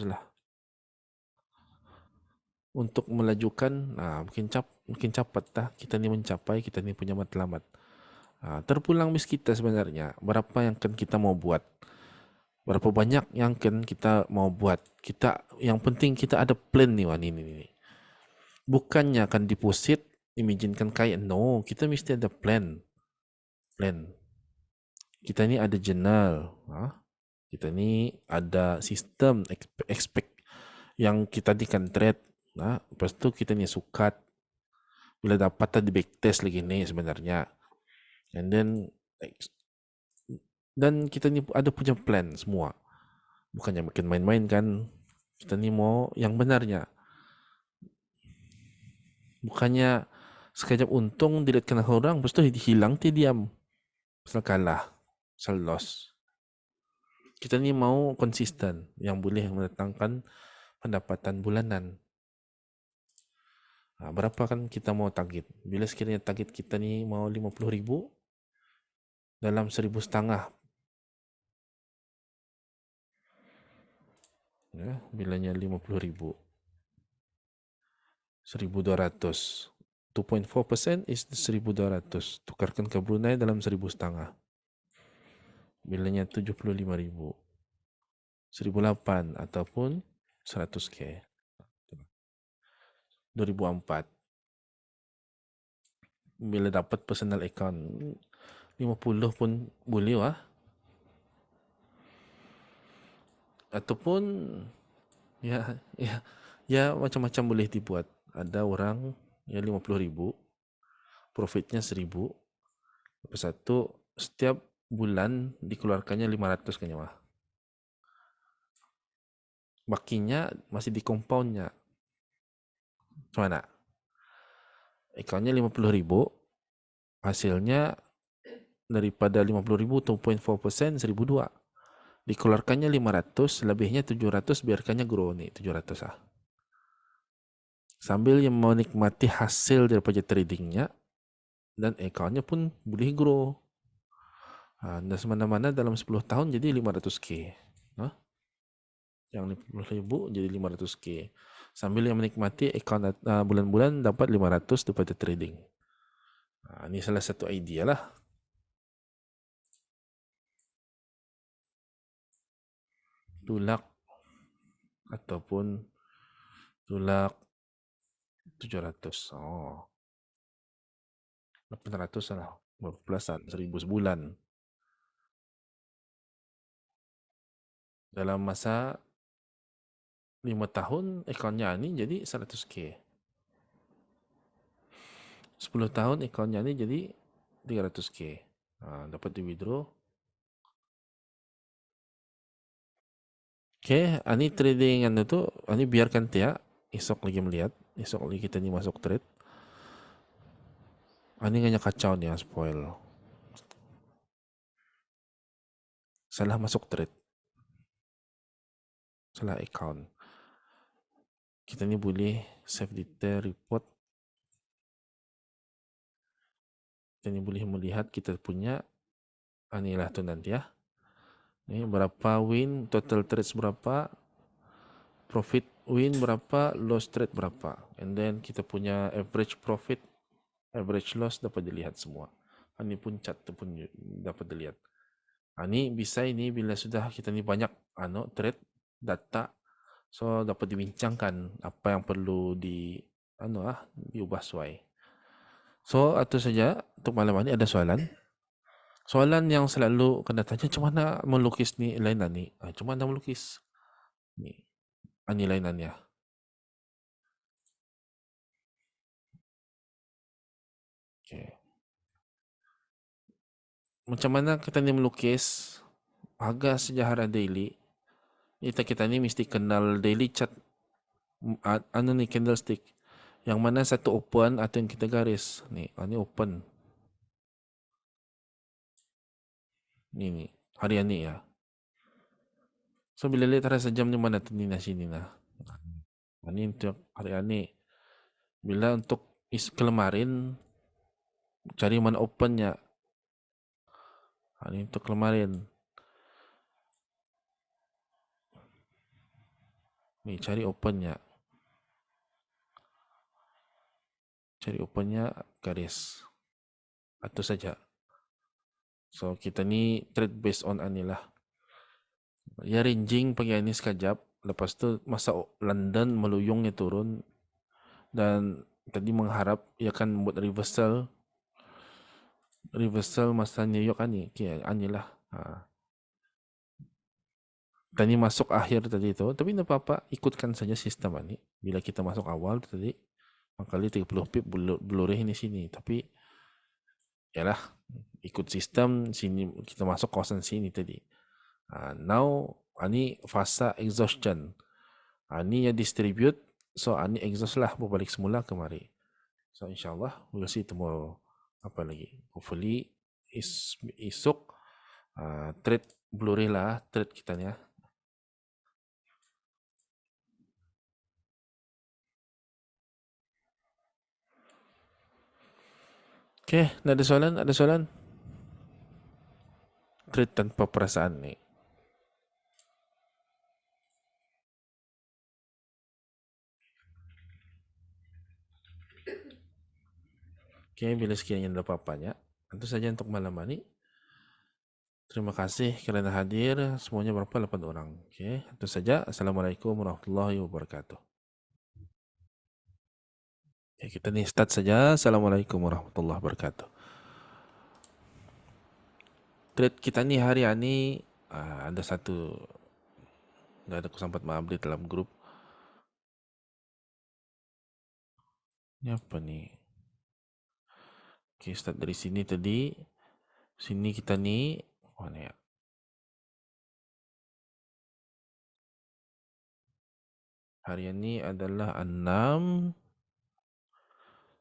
lah. Untuk melajukan, mungkin cepat dah kita ni mencapai, kita ni punya matlamat. Terpulang bis kita sebenarnya, berapa yang kan kita mau buat. Berapa banyak yang kan kita mau buat. Yang penting kita ada plan ni wah, ni. Bukannya akan deposit, imagine kaya. No, kita mesti ada plan. Kita ni ada journal. Kita ni ada sistem Yang kita ni kan trade, lepas tu kita ni sukat, bila dapat tadi backtest lagi ni sebenarnya, and then dan kita ni ada punya plan semua, bukannya makin main-main kan. Kita ni mau yang benarnya, bukannya sekejap untung dilihat kena orang, lepas tu hilang ti diam, pasal kalah, pasal loss. Kita ni mau konsisten yang boleh mendatangkan pendapatan bulanan. Berapa kan kita mau target? Bila sekiranya target kita ni mau 50,000 dalam 1,500, ya, bilanya 50,000, 1,200, 2.4% is 1,200, tukarkan ke Brunei dalam 1,500, bilanya 75,000, 1,800 ataupun 100k, 2,400. Bila dapat personal account 50 pun boleh lah. Ataupun ya macam-macam boleh dibuat. Ada orang yang 50,000, profitnya 1,000, lepas satu setiap bulan dikeluarkannya 500 kan ya. Bakinya masih di compoundnya. Mana? Accountnya 50,000, hasilnya daripada 50,000 2.4% 1,200. Dikeluarkannya 500, lebihnya 700, biarkannya grow nih 700 ah. Sambil yang menikmati hasil daripada tradingnya, dan accountnya pun boleh grow. Dan semana-mana dalam 10 tahun jadi 500k. Yang 50,000 jadi 500k. Sambil yang menikmati account bulan-bulan dapat 500 daripada trading. Ini salah satu idea lah. Tulak ataupun tulak 700. 800 lah. Belasan, 1,000 sebulan. Dalam masa 5 tahun, accountnya ni jadi 100k. 10 tahun, accountnya ni jadi 300k. Dapat di withdraw. Okay, ini trading tu, ini biarkan dia. Esok lagi melihat. Esok lagi kita ni masuk trade. Ini hanya kacau ni, spoil. Salah masuk trade. Salah account. Kita ni boleh save detail report. Kita ni boleh melihat kita punya, inilah tu nanti ya. Ini berapa win, total trades berapa, profit win berapa, loss trade berapa. And then kita punya average profit, average loss dapat dilihat semua. Ini pun chart tu pun dapat dilihat. Ini bisa ini bila sudah kita ni banyak trade data, so dapat dibincangkan apa yang perlu diubah sesuai. So itu saja untuk malam ini. Ada soalan? Soalan yang selalu kena tanya, macam mana melukis ni lainan ni? Macam mana melukis ni? Ani lainannya. Okay. Macam mana kita ni melukis harga sejahtera daily? Kita ni mesti kenal daily chart, ni candlestick. Yang mana satu open atau yang kita garis. Ni open. Ni harian ni ya. So bila lihat harga sejam ni mana tu ni na sini na. Ini untuk harian ni. Bila untuk kelemarin, cari mana opennya. Ini untuk kelemarin. Ni cari opennya. Cari opennya garis. Itu saja. So kita ni trade based on anilah. Ya ranging pagi ini sekejap. Lepas tu masa London meluyungnya turun. Dan tadi mengharap ia akan buat reversal. Reversal masa New York ani. Okay, anilah. Tadi masuk akhir tadi itu, tapi tidak apa-apa, ikutkan saja sistem ini. Bila kita masuk awal tadi, kali 30 pip Blu-ray ini sini, tapi yalah, ikut sistem sini kita masuk kawasan sini tadi. Now ini fasa exhaustion. Ini ya distribute, so ini exhaust lah berbalik semula kemari. So insyaallah we'll see tomorrow. Apa lagi? Hopefully esok trade Blu-ray lah trade kita ya. Okay, ada soalan? Ada soalan? Trade tanpa perasaan nih. Okay, bila sekian yang dapat apa-apanya. Itu saja untuk malam ini. Terima kasih kerana hadir. Semuanya berapa? 8 orang. Okay, itu saja. Assalamualaikum warahmatullahi wabarakatuh. Okay, kita ni start saja. Assalamualaikum warahmatullahi wabarakatuh. Trade kita ni hari ini ada satu, nggak ada aku sempat update dalam grup. Ini apa nih? Okay, start dari sini tadi. Sini kita ni mana ya? Hari ini adalah 6.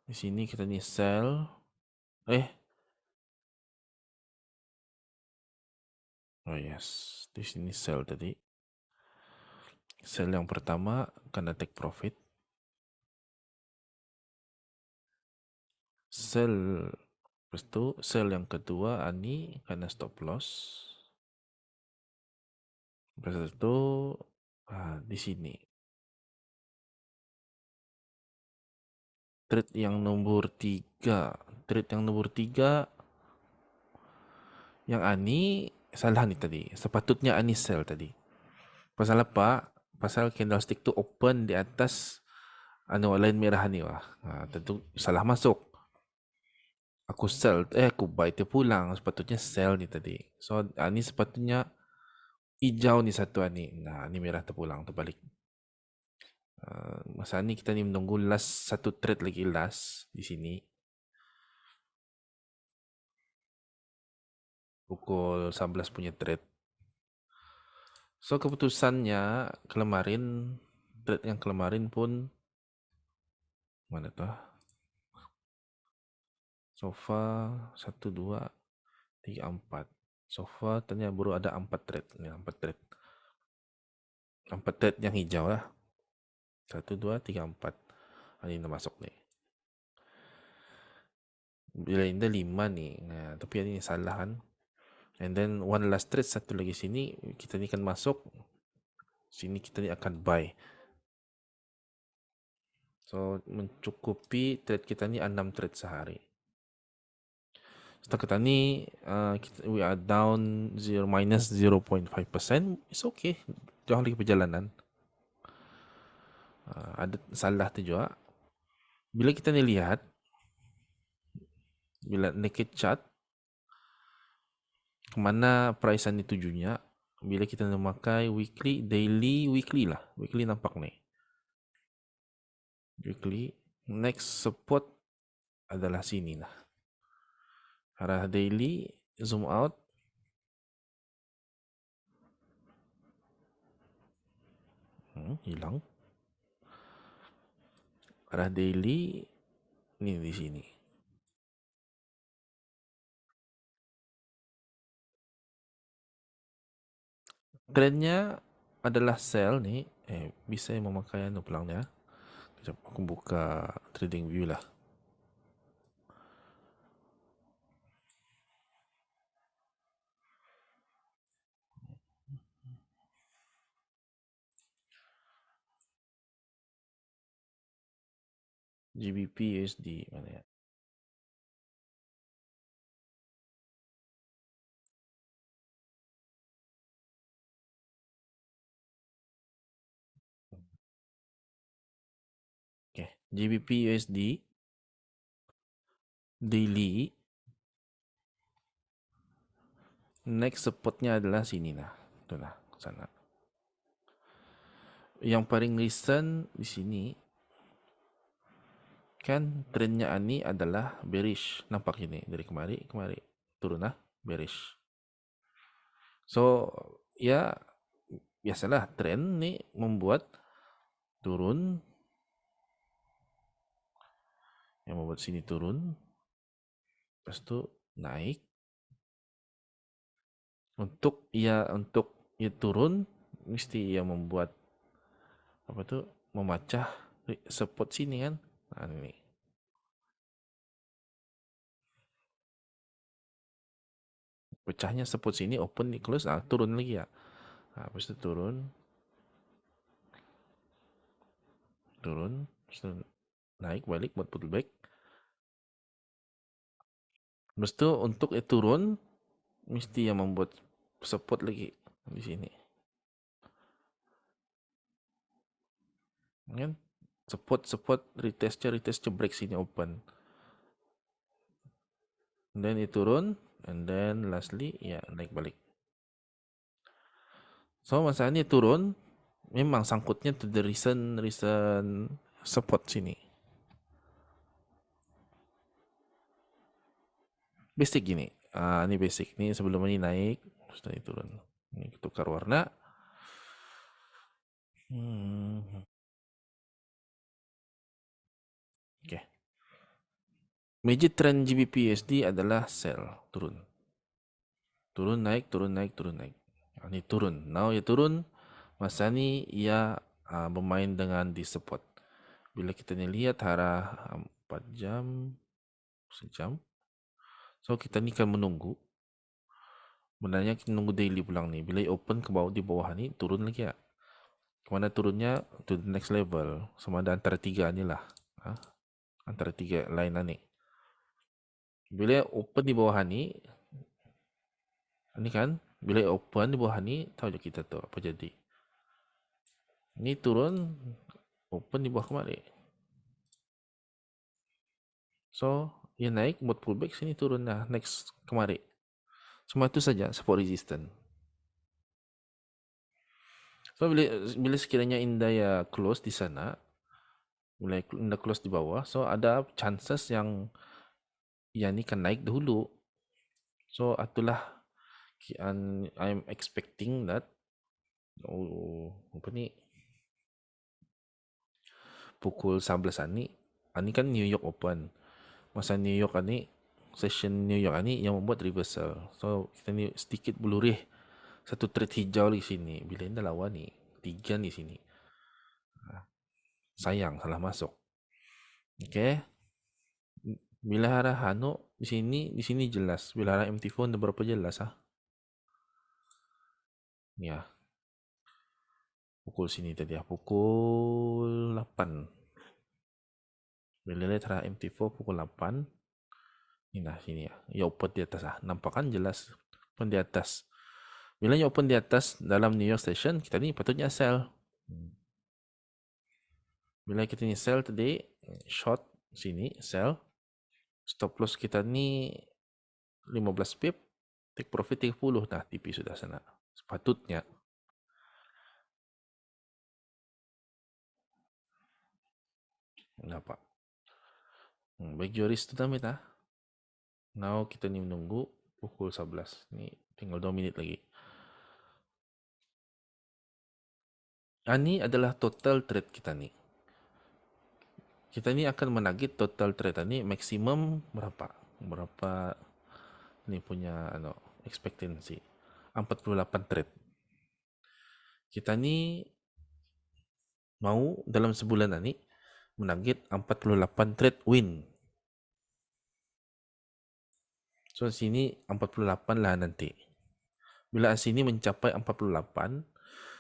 Di sini kita ni sell. Oh yes, di sini sell tadi. Sell yang pertama kena take profit. Sell lepas tu sell yang kedua ani kena stop loss. Lepas itu di sini. Trade yang nombor 3. Trade yang nombor 3 yang ani salah ni tadi. Sepatutnya ani sell tadi. Pasal apa? Pasal candlestick tu open di atas line merah ni wah. Tentu salah masuk. Aku sell, aku buy dia pulang. Sepatutnya sell ni tadi. So, ni sepatutnya hijau ni satu ni. Nah, ni merah terpulang, terbalik. Masa ni kita ni menunggu last satu trade lagi last di sini. Pukul 11 punya trade. So, keputusannya kemarin, trade yang kemarin pun mana tuh? So far 1, 2, 3, 4. So far ternyata baru ada 4 trade. Ni 4 trade. 4 trade yang hijau lah. 1, 2, 3, 4. Ini dah masuk ni. Bila ini 5 ni. Tapi ini salah kan. And then one last trade satu lagi sini. Kita ni akan masuk. Sini kita ni akan buy. So mencukupi trade kita ni 6 trade sehari. Setakat ni we are down minus 0.5%. It's okay. Jauh lagi perjalanan. Ada salah tu juga. Bila kita ni lihat, bila naked chart, kemana pricean ni tujunya, bila kita memakai weekly, daily, weekly lah. Weekly nampak ni. Weekly. Next support adalah sini lah. Arah daily, zoom out. Hilang. Arah daily, ni di sini. Trendnya adalah sell ni. Bisa memakai anu pelangnya. Sekejap aku buka trading view lah. GBP USD mana ya? Okay. GBP USD daily. Next supportnya adalah sini lah. Itulah sana. Yang paling recent di sini kan trennya Ani adalah bearish. Nampak ini dari kemari turun lah bearish. So ya biasalah tren nih membuat turun, yang membuat sini turun, pas itu naik untuk turun mesti ia membuat apa tuh memecah support sini kan. Nah, ini pecahnya support sini, open di close, turun lagi ya. Nah, pas itu turun, terus itu naik balik buat pullback. Habis itu untuk turun mesti yang membuat support lagi di sini. Kan? Support retest break sini open. And then it turun, and then lastly ya naik balik. So masa ini turun memang sangkutnya to the recent support sini. Basic gini. Ini basic. Ini sebelum ini naik, terus ini turun. Ini tukar warna. Oke. Major trend GBP USD adalah sell, turun. Turun naik, turun naik, turun naik. Ini turun. Now ya turun. Masa ini ia bermain dengan di support. Bila kita ni lihat arah 4 jam, sejam. So kita ni kan menunggu. Sebenarnya kita nunggu daily pulang ni. Bila open ke bawah di bawah ni, turun lagi ya. Kemana turunnya? To the next level. Sama ada antara tiga ni lah. Antara tiga line ni. Bila open di bawah ni kan, bila open di bawah ni, tahu je kita tu apa jadi. Ni turun, open di bawah kemari. So, ia naik buat pullback, sini turun dah, next kemari. Cuma itu saja, support resistance. So, bila sekiranya Indaya close di sana, bila Indah close di bawah, so ada chances yang ni kan naik dahulu. So, itulah I'm expecting that apa ni, pukul 11 ani kan New York Open. Masa New York session New York yang membuat reversal. So, kita ni sedikit belurih. Satu trade hijau di sini. Bila Indah lawan ni, 3 di sini. Sayang, salah masuk. Okay. Bila arah di sini jelas. Bila arah MT4 ada berapa jelas Ya. Pukul sini tadi pukul 8. Bila lihat arah MT4 pukul 8. Ini sini ya. Ya open di atas Nampak kan jelas open di atas. Bila ya open di atas dalam New York Station, kita ni patutnya sell. Bila kita ni sell tadi, short sini sell. Stop loss kita ni 15 pip, take profit 30 dah, TP sudah sana. Sepatutnya. Kenapa? Baik Joris tu damit Now kita ni menunggu pukul 11. Ni tinggal 2 minit lagi. Ini adalah total trade kita ni. Kita ni akan menagih total trade ni maksimum berapa? Berapa ni punya expectancy. 48 trade. Kita ni mau dalam sebulan ni menagih 48 trade win. So sini 48 lah nanti. Bila sini mencapai 48,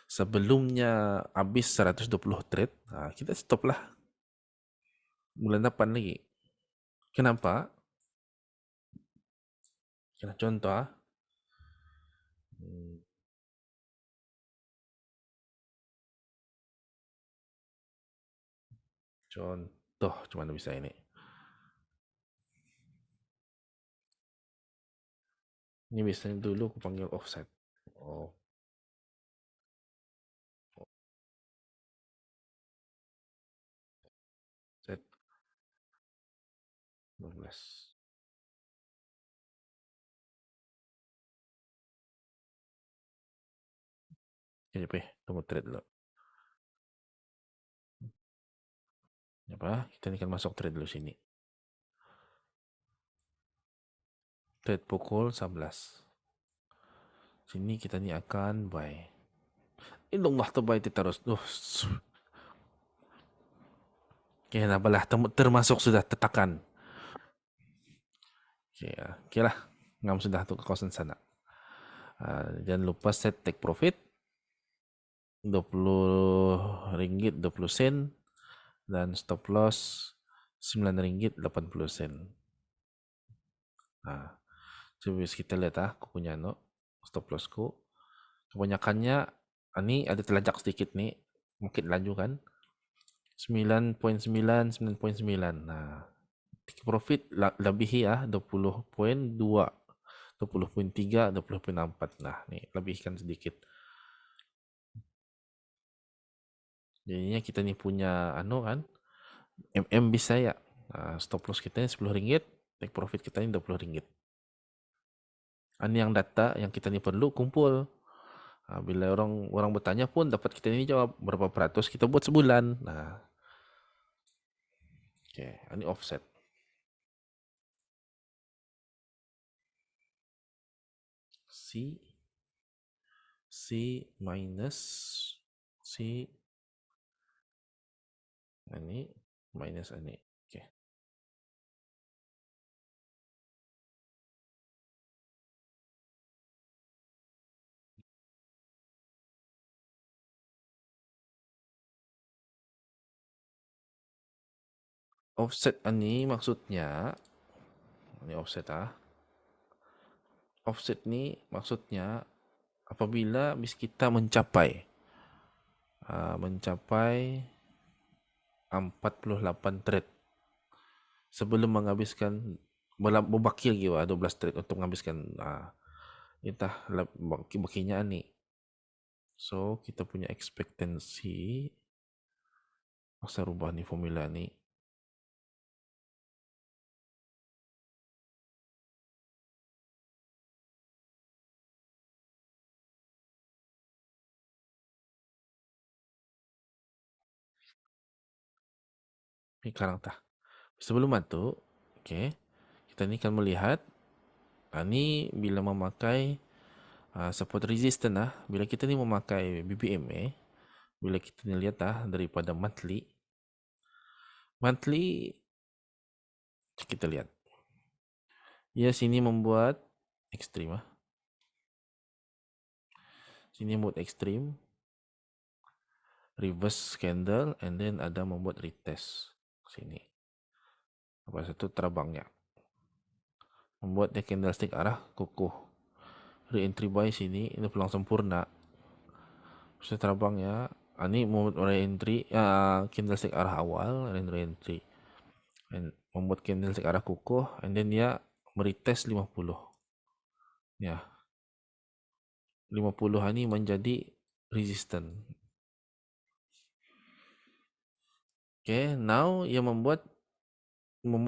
sebelumnya habis 120 trade, kita stop lah. Bulan depan lagi. Kenapa? Kena contoh Contoh cuma bisa ini. Ini biasanya dulu aku panggil offset. Oh, 12. Jadi tunggu trade dulu. Apa? Kita ini kan masuk trade dulu sini. Trade pukul 11. Sini kita ni akan buy. Allah terbuy terus. Okay, nabalah termasuk sudah tertakan. Okay lah. Ngam sudah tu ke kawasan sana. Jangan lupa set take profit. RM20 20 sen dan stop loss RM9 80 sen. Coba kita lihat aku punya stop lossku. Kebanyakannya ini ada telajak sedikit nih, mungkin laju kan 9.9 9.9. Take profit lebih ya 20.2 20.3 20.4. Nih lebihkan sedikit. Jadinya kita nih punya kan bisa ya. Stop loss kita ini RM10, take profit kita ini RM20. Ini yang data yang kita nih perlu kumpul. Bila orang bertanya pun dapat kita ini jawab berapa peratus kita buat sebulan. Ini offset. C minus C ini minus ini. Offset ini maksudnya ini offset offset ini maksudnya apabila bis kita mencapai 48 trade sebelum menghabiskan berbaki lagi 12 trade untuk menghabiskan entah bakinya ni. So kita punya ekspektasi masa rubah ni formula ni. Ni sekarang sebelum itu, kita ni akan melihat ni bila memakai support resistance bila kita ni memakai BBMA, bila kita ni lihat daripada monthly kita lihat. Sini membuat ekstrim Sini membuat ekstrim, reverse candle, and then ada membuat retest sini. Lepas itu terbangnya. Membuat dia candlestick arah kukuh. Re-entry buy sini, ini peluang sempurna. Bisa terbangnya. Ini membuat re-entry, candlestick arah awal, dan re-entry. Membuat candlestick arah kukuh, and then dia meretest 50. 50 ini menjadi resistant. Now ia membuat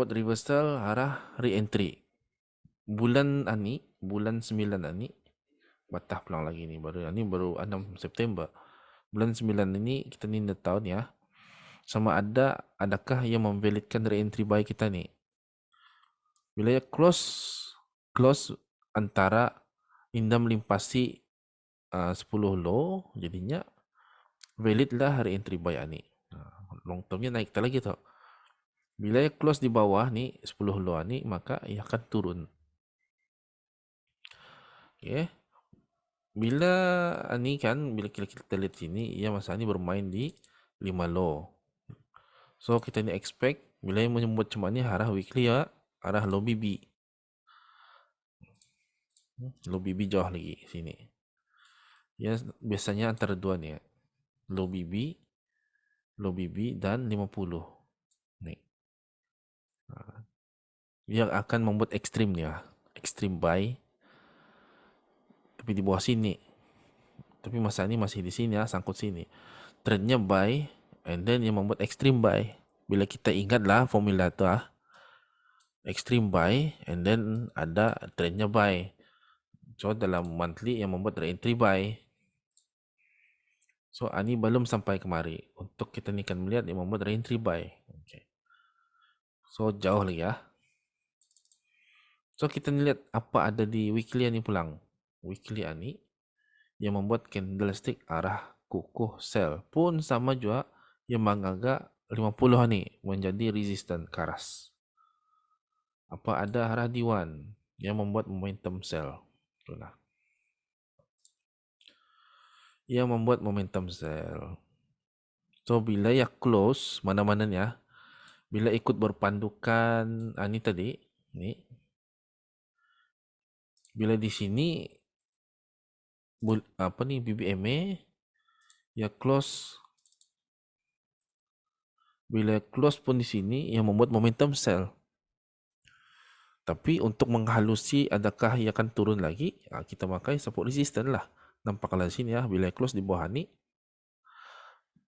reversal arah re-entry. Bulan 9 ini batah pulang lagi ni baru 6 September. Bulan 9 ini kita ni dah tahu ni sama adakah ia memvalidkan re-entry buy kita ni. Bila ia close antara indam limpasi 10 low, jadinya valid lah re-entry buy ni. Long termnya naik lagi tau. Bila ia close di bawah ni 10 low ni, maka ia akan turun. Bila ni kan, bila kita lihat sini, ia masa ni bermain di 5 low. So kita ni expect bila ia membuat macam ni arah weekly arah low BB. Low BB jauh lagi sini. Biasanya antara dua ni low BB dan 50. Ni. Dia akan membuat ekstrim ni ekstrim buy. Tapi di bawah sini. Tapi masa ni masih di sini sangkut sini. Trendnya buy and then dia membuat ekstrim buy. Bila kita ingatlah formula tu extreme buy, and then ada trendnya buy. So dalam monthly yang membuat re-entry buy. So ini belum sampai kemari. Untuk kita ni kan melihat yang membuat re-entry buy. Okay. So jauh lagi ya. So kita lihat apa ada di weekly ni pulang. Weekly ni yang membuat candlestick arah kukuh sell pun sama juga yang mengaga 50 ni menjadi resistant keras. Apa ada arah D1 yang membuat momentum sell. Itulah. Yang membuat momentum sell. So bila ya close mana-mananya, bila ikut berpandukan ini tadi, ni bila di sini apa ni BBMA ya close, bila close pun di sini yang membuat momentum sell. Tapi untuk menghalusi adakah ia akan turun lagi, kita pakai support resistance lah. Nampaklah di sini ya, bila close di bawah ni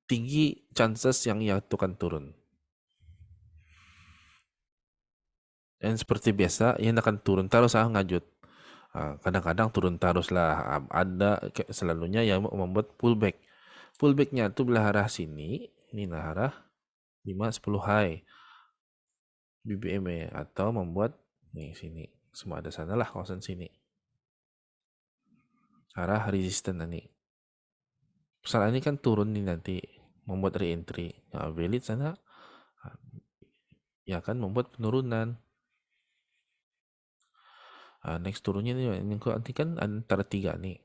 tinggi chances yang ia akan turun. Dan seperti biasa, ia akan turun terus ngajut. Kadang-kadang turun terus lah. Ada selalunya yang membuat pullback. Pullbacknya tu belah arah sini, ini lah arah 5-10 high BBMA atau membuat nih sini. Semua ada sana lah kawasan sini. Arah resistance ini. Pesawat ini kan turun nih nanti membuat re-entry. Valid sana ya kan membuat penurunan. Next turunnya nih nanti kan antara 3 nih.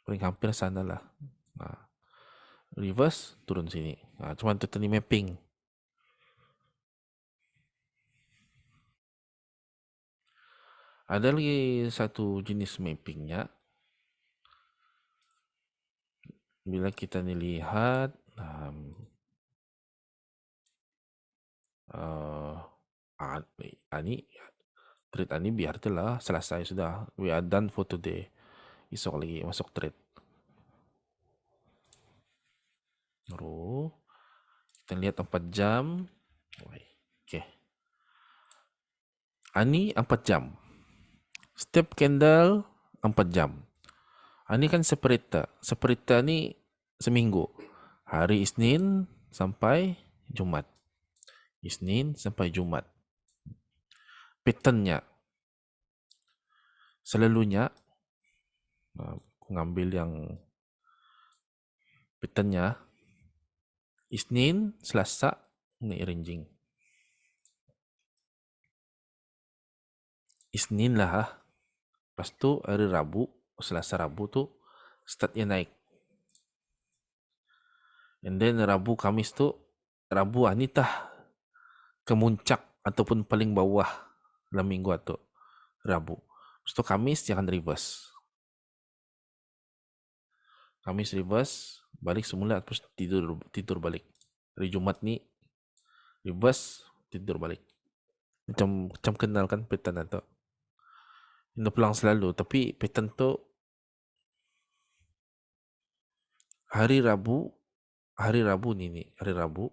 Paling hampir sana lah. Reverse turun sini. Cuma itu tadi mapping. Ada lagi satu jenis mappingnya. Bila kita nih lihat ini trade ini biar telah selesai sudah. We are done for today. Esok lagi masuk trade. Lalu kita lihat 4 jam. Oke. Ini 4 jam. Step candle 4 jam. Ini kan seperita. Seperita ni seminggu. Hari Isnin sampai Jumat. Isnin sampai Jumat. Patternnya. Selalunya aku ngambil yang patternnya Isnin, Selasa, ini ranging. Isnin lah. Lepas tu hari Rabu, Selasa Rabu tu startnya naik. And then Rabu Kamis tu, Rabu ni tah kemuncak ataupun paling bawah dalam minggu tu. Rabu. Lepas tu Kamis dia akan reverse. Kamis reverse, balik semula terus tidur balik. Hari Jumat ni reverse, tidur balik. Macam kenal kan pattern tu. Ini pulang selalu, tapi pattern tu hari Rabu ni hari Rabu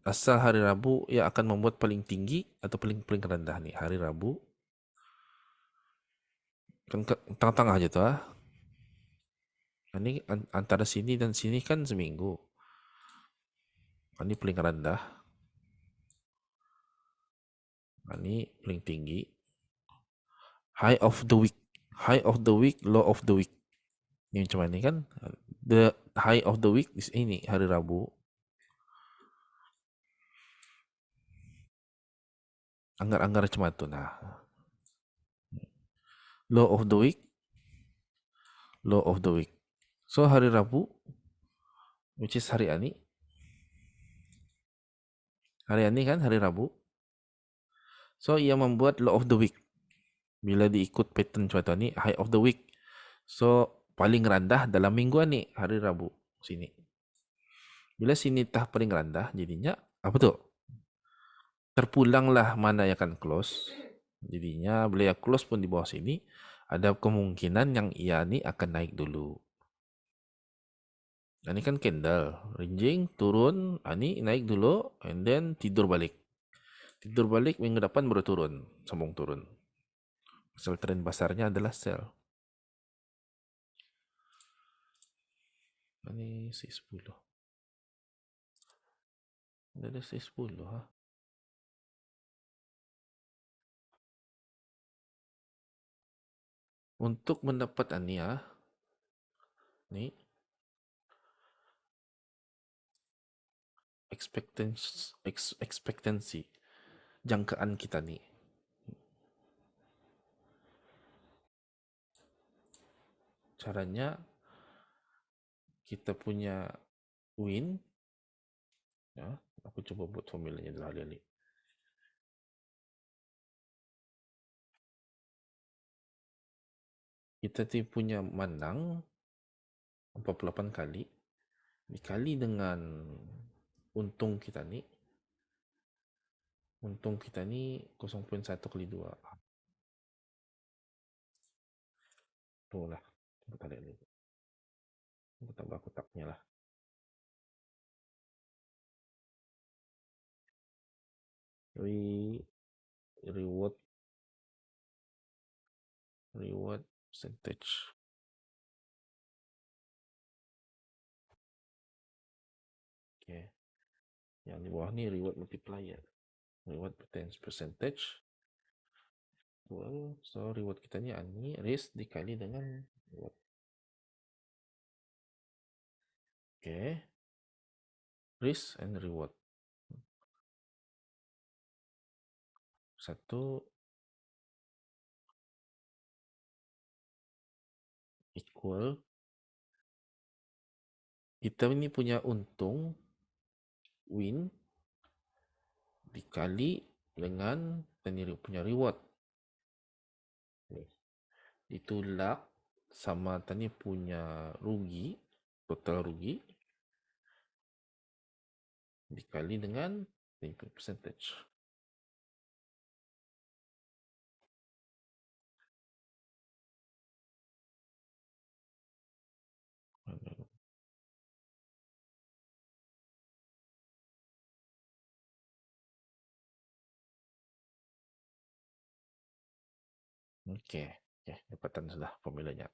asal hari Rabu ia akan membuat paling tinggi atau paling rendah nih hari Rabu kan tengah-tengah aja tuh ini antara sini dan sini kan seminggu. Ini paling rendah, ini paling tinggi. High of the week, low of the week. Ini macam ini kan, the high of the week is ini hari Rabu. Anggar-anggar macam itu nah. Low of the week, low of the week. So hari Rabu, which is hari ini. Hari ini kan hari Rabu. So ia membuat low of the week. Bila diikut pattern macam ni, high of the week. So paling rendah dalam minggu ni hari Rabu sini. Bila sini tah paling rendah, jadinya apa tuh? Terpulanglah mana yang akan close. Jadinya bila yang close pun di bawah sini, ada kemungkinan yang ia ni akan naik dulu. Ini kan candle, rinjing, turun, ini naik dulu, and then tidur balik. Tidur balik, minggu depan baru turun, sambung turun. Asal tren pasarnya adalah sell. Ini C10. Ada C10 ha. Untuk mendapat ini ya, ni expectancy, jangkaan kita ni. Caranya kita punya win, ya, aku coba buat formulanya dulu alih-alih. Kita punya menang 48 kali dikali dengan untung kita ni 0.1 kali 2. Tuh lah, kita lihat dulu. Kita tambah kotaknya lah. Reward percentage. Okay. Yang di bawah ni reward multiplier. Reward percentage. Well, so reward kita ni risk dikali dengan reward. Okay. Risk and reward. Satu equal. Kita ni punya untung win dikali dengan punya reward. Itu luck sama tadi punya rugi, total rugi dikali dengan percentage. Okey, dapatan sudah formulanya.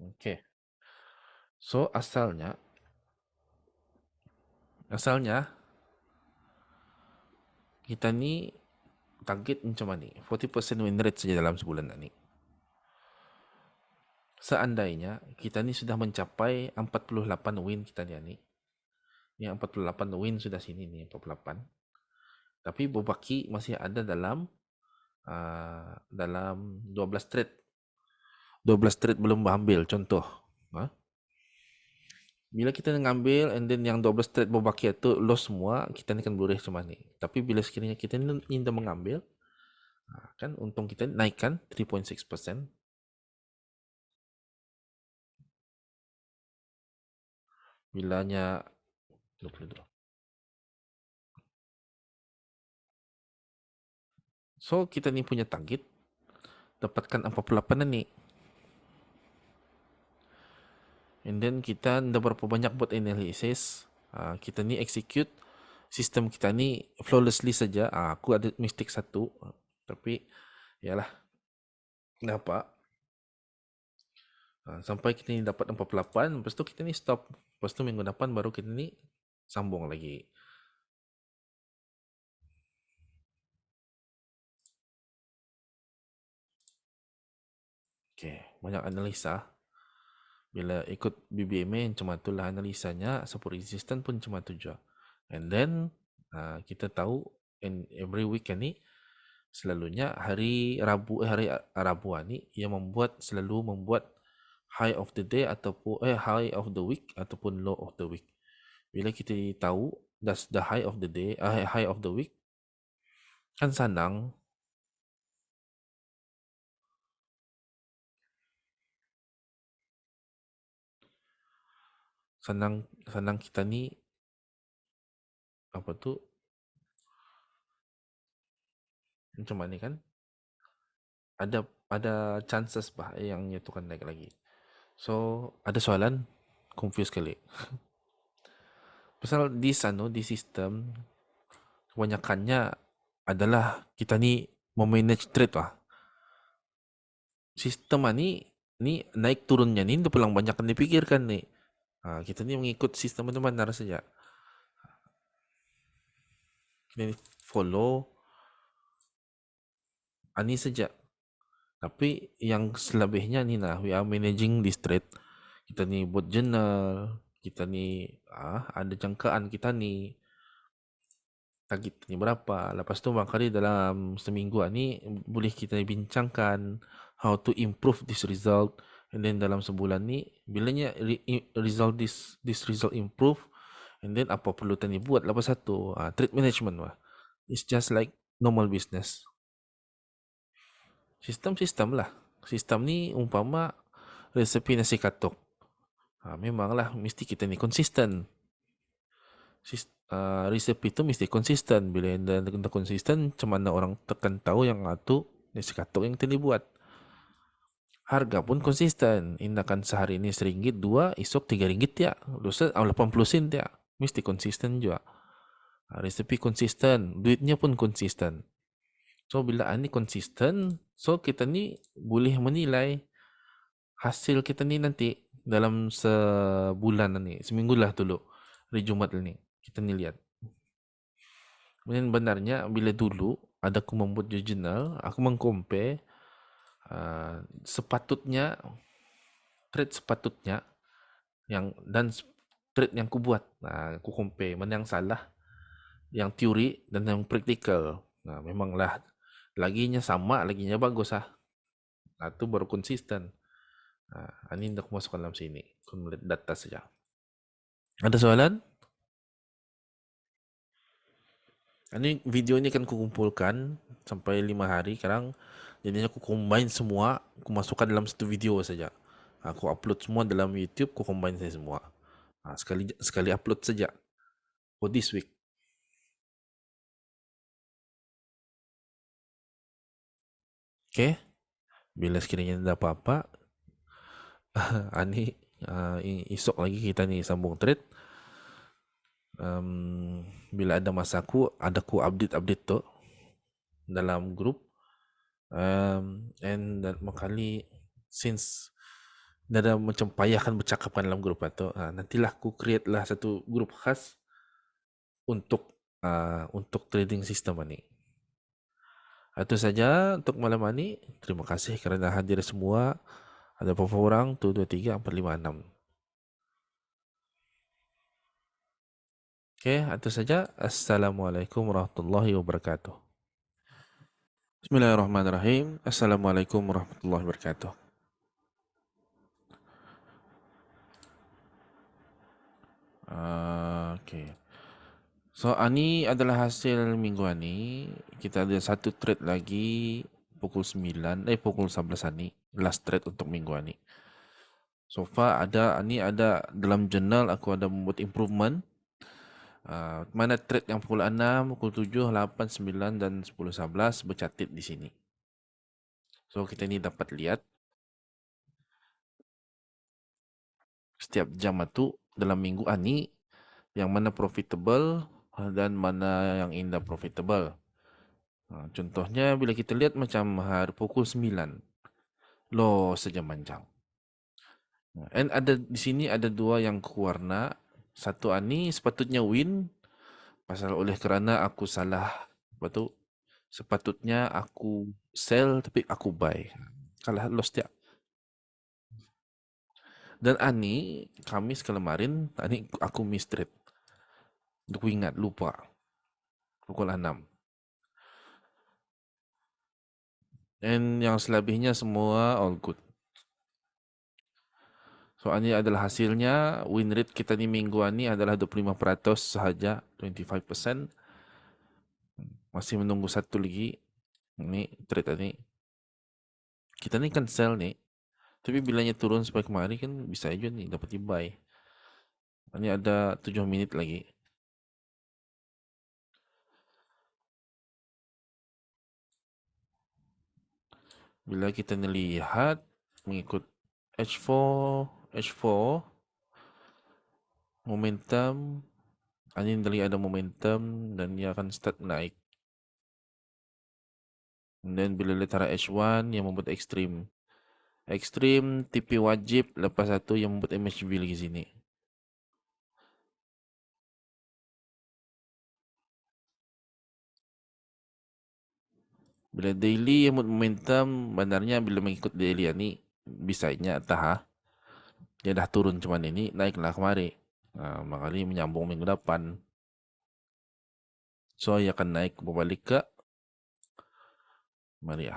Okey. So asalnya kita ni target macam mana? 40% win rate saja dalam sebulan ni. Seandainya kita ni sudah mencapai 48 win kita ni. Yang 48 win sudah sini ni 48. Tapi berbaki masih ada dalam 12 trade. 12 trade belum ambil contoh. Bila kita ngambil and then yang 12 trade berbaki itu loss semua, kita ni kan boleh macam mana. Tapi bila sekiranya kita ni ingin mengambil, kan untung kita naikkan 3.6%. Bilanya 22. So kita ni punya target dapatkan 48 ni. And then kita dah berapa banyak buat analysis, kita ni execute sistem kita ni flawlessly saja. Aku ada mistake satu, tapi yalah dapat. Sampai kita ni dapat 48, lepas tu kita ni stop. Lepas tu minggu depan baru kita ni sambung lagi. Okay, banyak analisa. Bila ikut BBMA macam itulah analisanya, support resistance pun macam tu juga. And then kita tahu every weekend ni selalunya hari Rabu ni ia selalu membuat high of the day ataupun high of the week ataupun low of the week. Bila kita tahu that's the high of the day, high of the week, kan senang kita ni apa tu macam mana kan ada chances bah yang itu kan naik lagi. So ada soalan, confused kali. Pasal di sistem kebanyakannya adalah kita ni memanage trade lah. Sistem ni naik turunnya ni itu pulang banyak yang dipikirkan nih. Kita ni mengikut sistem itu benar saja. Kita ni follow ani saja. Tapi yang selebihnya ni nah, we are managing this trade. Kita ni buat journal, kita ni ada jangkaan kita ni target ni berapa. Lepas tu barangkali dalam seminggu ni boleh kita bincangkan how to improve this result. And then dalam sebulan ni bilanya result this result improve, and then apa perlu tani buat lepas satu trade management lah. It's just like normal business. Sistem lah. Sistem ni umpama resepi nasi katuk. Memanglah mesti kita ni konsisten. Resepi tu mesti konsisten. Bila anda konsisten, macam mana orang tekan tahu yang tu nasi katuk yang tadi buat. Harga pun konsisten. Indakan sehari ini RM1, 2, esok RM3 ya. Lusa 80 sen ya. Mesti konsisten juga. Resepi konsisten, duitnya pun konsisten. So bila ini konsisten, so kita ni boleh menilai hasil kita ni nanti dalam sebulan ni, seminggu lah dulu, hari Jumat ni kita ni lihat. Kemudian benarnya bila dulu ada aku membuat jurnal, aku mengcompare sepatutnya trade sepatutnya yang dan trade yang aku buat. Aku compare mana yang salah, yang teori dan yang praktikal. Memanglah laginya sama, laginya bagus itu baru konsisten. Ini nak masukkan dalam sini. Kau melihat data saja. Ada soalan? Ini video ini akan kukumpulkan sampai 5 hari sekarang. Jadinya aku combine semua, aku masukkan dalam satu video saja. Aku upload semua dalam YouTube, aku combine saya semua. Sekali upload saja. For this week. Okay? Bila sekiranya ada apa-apa, Ani esok lagi kita ni sambung trade. Bila ada masa aku update tu dalam grup. And makali since ada macam payahkan bercakapkan dalam grup tu, nantilah aku create lah satu grup khas untuk trading sistem ni. Itu saja untuk malam ini. Terima kasih kerana hadir semua. Ada berapa orang? 1, 2, 3, 4, 5, 6. Okay, itu saja. Assalamualaikum warahmatullahi wabarakatuh. Bismillahirrahmanirrahim. Assalamualaikum warahmatullahi wabarakatuh. Okay. So, ini adalah hasil minggu ini. Kita ada satu trade lagi pukul 11 ni. Last trade untuk minggu ini. So far ada dalam jurnal aku ada membuat improvement. Mana trade yang pukul 6, pukul 7, 8, 9 dan 10, 11 bercatat di sini. So kita ni dapat lihat setiap jam itu dalam minggu ini yang mana profitable dan mana yang indah profitable. Contohnya bila kita lihat macam hari pukul 9 loss saja manjang. And ada di sini ada dua yang kewarna. Satu ani sepatutnya win pasal oleh kerana aku salah. Betul. Sepatutnya aku sell tapi aku buy. Kalah loss dia. Dan ani Kamis kemarin ani aku miss trade. Aku ingat lupa. Pukul 6. And yang selebihnya semua all good. So ini adalah hasilnya. Win rate kita ni minggu ini adalah 25% sahaja, 25%. Masih menunggu satu lagi. Ini trade ini. Kita ni kan sell ni. Tapi bilanya turun sampai kemarin kan bisa aja nih dapat buy. Ini ada 7 minit lagi. Bila kita melihat mengikut H4, H4 momentum, ini dari ada momentum dan dia akan start naik. Dan bila lihat arah H1 yang membuat ekstrim. Ekstrim, TP wajib, lepas satu yang membuat MHV lagi sini. Bila daily yang membuat momentum, benarnya bila mengikut daily ni, bisanya entah dia dah turun cuman ini, naiklah kemari. Makanya menyambung minggu depan. So, ia akan naik berbalik ke mari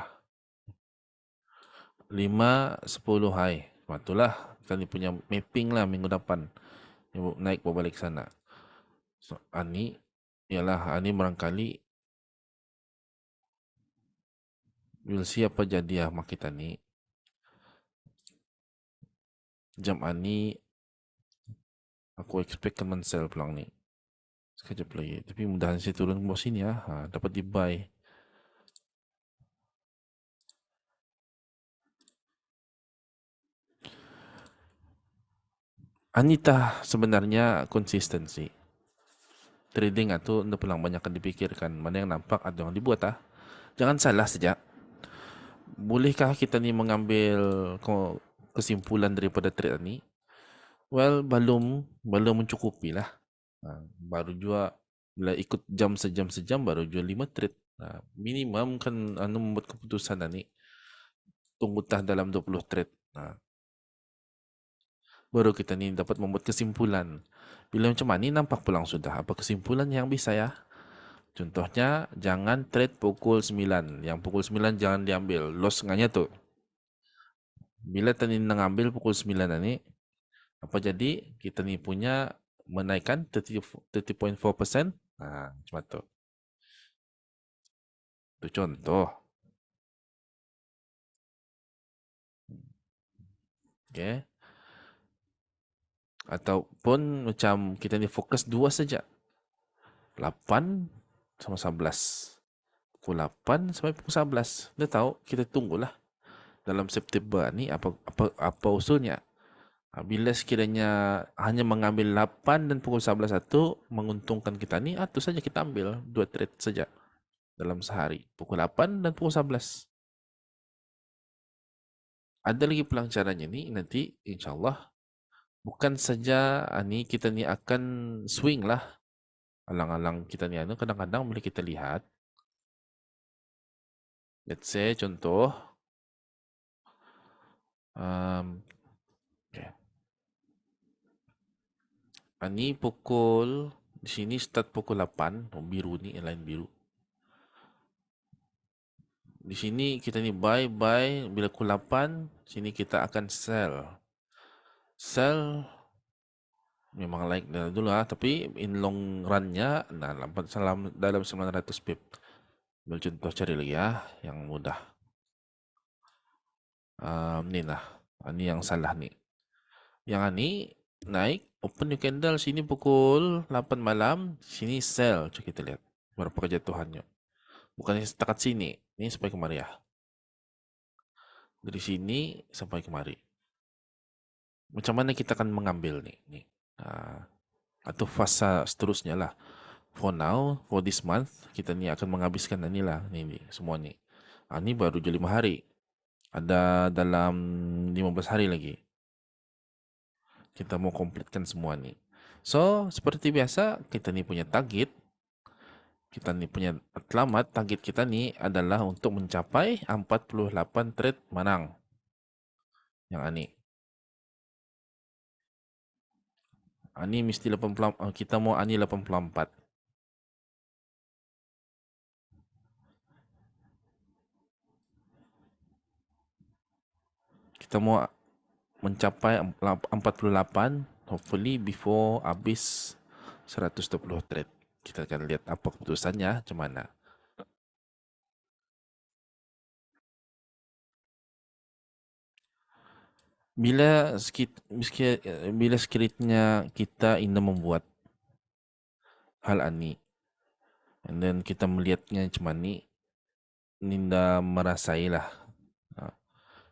5-10 high. Itulah kita ni punya mapping lah minggu depan. Naik berbalik sana. So, ani ialah ani barangkali we'll see apa jadi mak kita ni. Jam ani aku expect kan men-sell pulang ni. Sekejap lagi. Tapi mudahan saya turun ke bawah sini dapat di-buy. Anita sebenarnya konsistensi. Trading itu tidak pulang banyak dipikirkan. Mana yang nampak ada yang dibuat Jangan salah saja. Bolehkah kita ni mengambil kesimpulan daripada trade ni? Well, belum mencukupi lah. Baru juga bila ikut jam sejam baru jual 5 trade. Minimum kan membuat keputusan ni tunggu dalam 20 trade. Baru kita ni dapat membuat kesimpulan. Bila macam ni nampak pulang sudah apa kesimpulan yang bisa Contohnya jangan trade pukul 9. Yang pukul 9 jangan diambil. Loss nganya tu. Bila tadi mengambil pukul 9 ni apa jadi kita ni punya menaikkan 30.4%. Macam tu. Itu contoh. Okay. Ataupun macam kita ni fokus dua saja. 8 sama 11. Pukul 8 sampai pukul 11. Dah tahu, kita tunggulah. Dalam September ni apa usulnya. Bila sekiranya hanya mengambil 8 dan pukul 11 itu menguntungkan kita ni, itu saja kita ambil 2 trade saja dalam sehari. Pukul 8 dan pukul 11. Ada lagi pelang caranya ni nanti insyaAllah. Bukan saja ni kita ni akan swing lah. Alang-alang kita ni kadang-kadang boleh kita lihat. Let's say contoh. Okay. Ini pukul, di sini start pukul 8. Biru ni, line biru. Di sini kita ni buy. Bila pukul 8, sini kita akan sell. Sell memang like dulu tapi in long run-nya dalam 900 pip. Contoh cari lagi yang mudah. Ni lah. Ini yang salah ni. Yang ni naik, open new candle sini pukul 8 malam, sini sell. Coba kita lihat berapa kejatuhannya. Bukan setakat sini. Ini sampai kemari Dari sini sampai kemari. Macam mana kita akan mengambil ni? Atau fasa seterusnya lah. For now, for this month, kita ni akan menghabiskan ni lah. Ni semua ni. Ni baru je 5 hari. Ada dalam 15 hari lagi. Kita mau komplitkan semua ni. So, seperti biasa, kita ni punya target. Kita ni punya target kita ni adalah untuk mencapai 48 trade menang. Yang ni. Ani mesti 80, kita mau ani 84. Kita mau mencapai 48, hopefully before habis 120 trade. Kita akan lihat apa keputusannya macam mana. Bila sekiranya kita ingin membuat hal ini, and then kita melihatnya macam ni, Ninda merasailah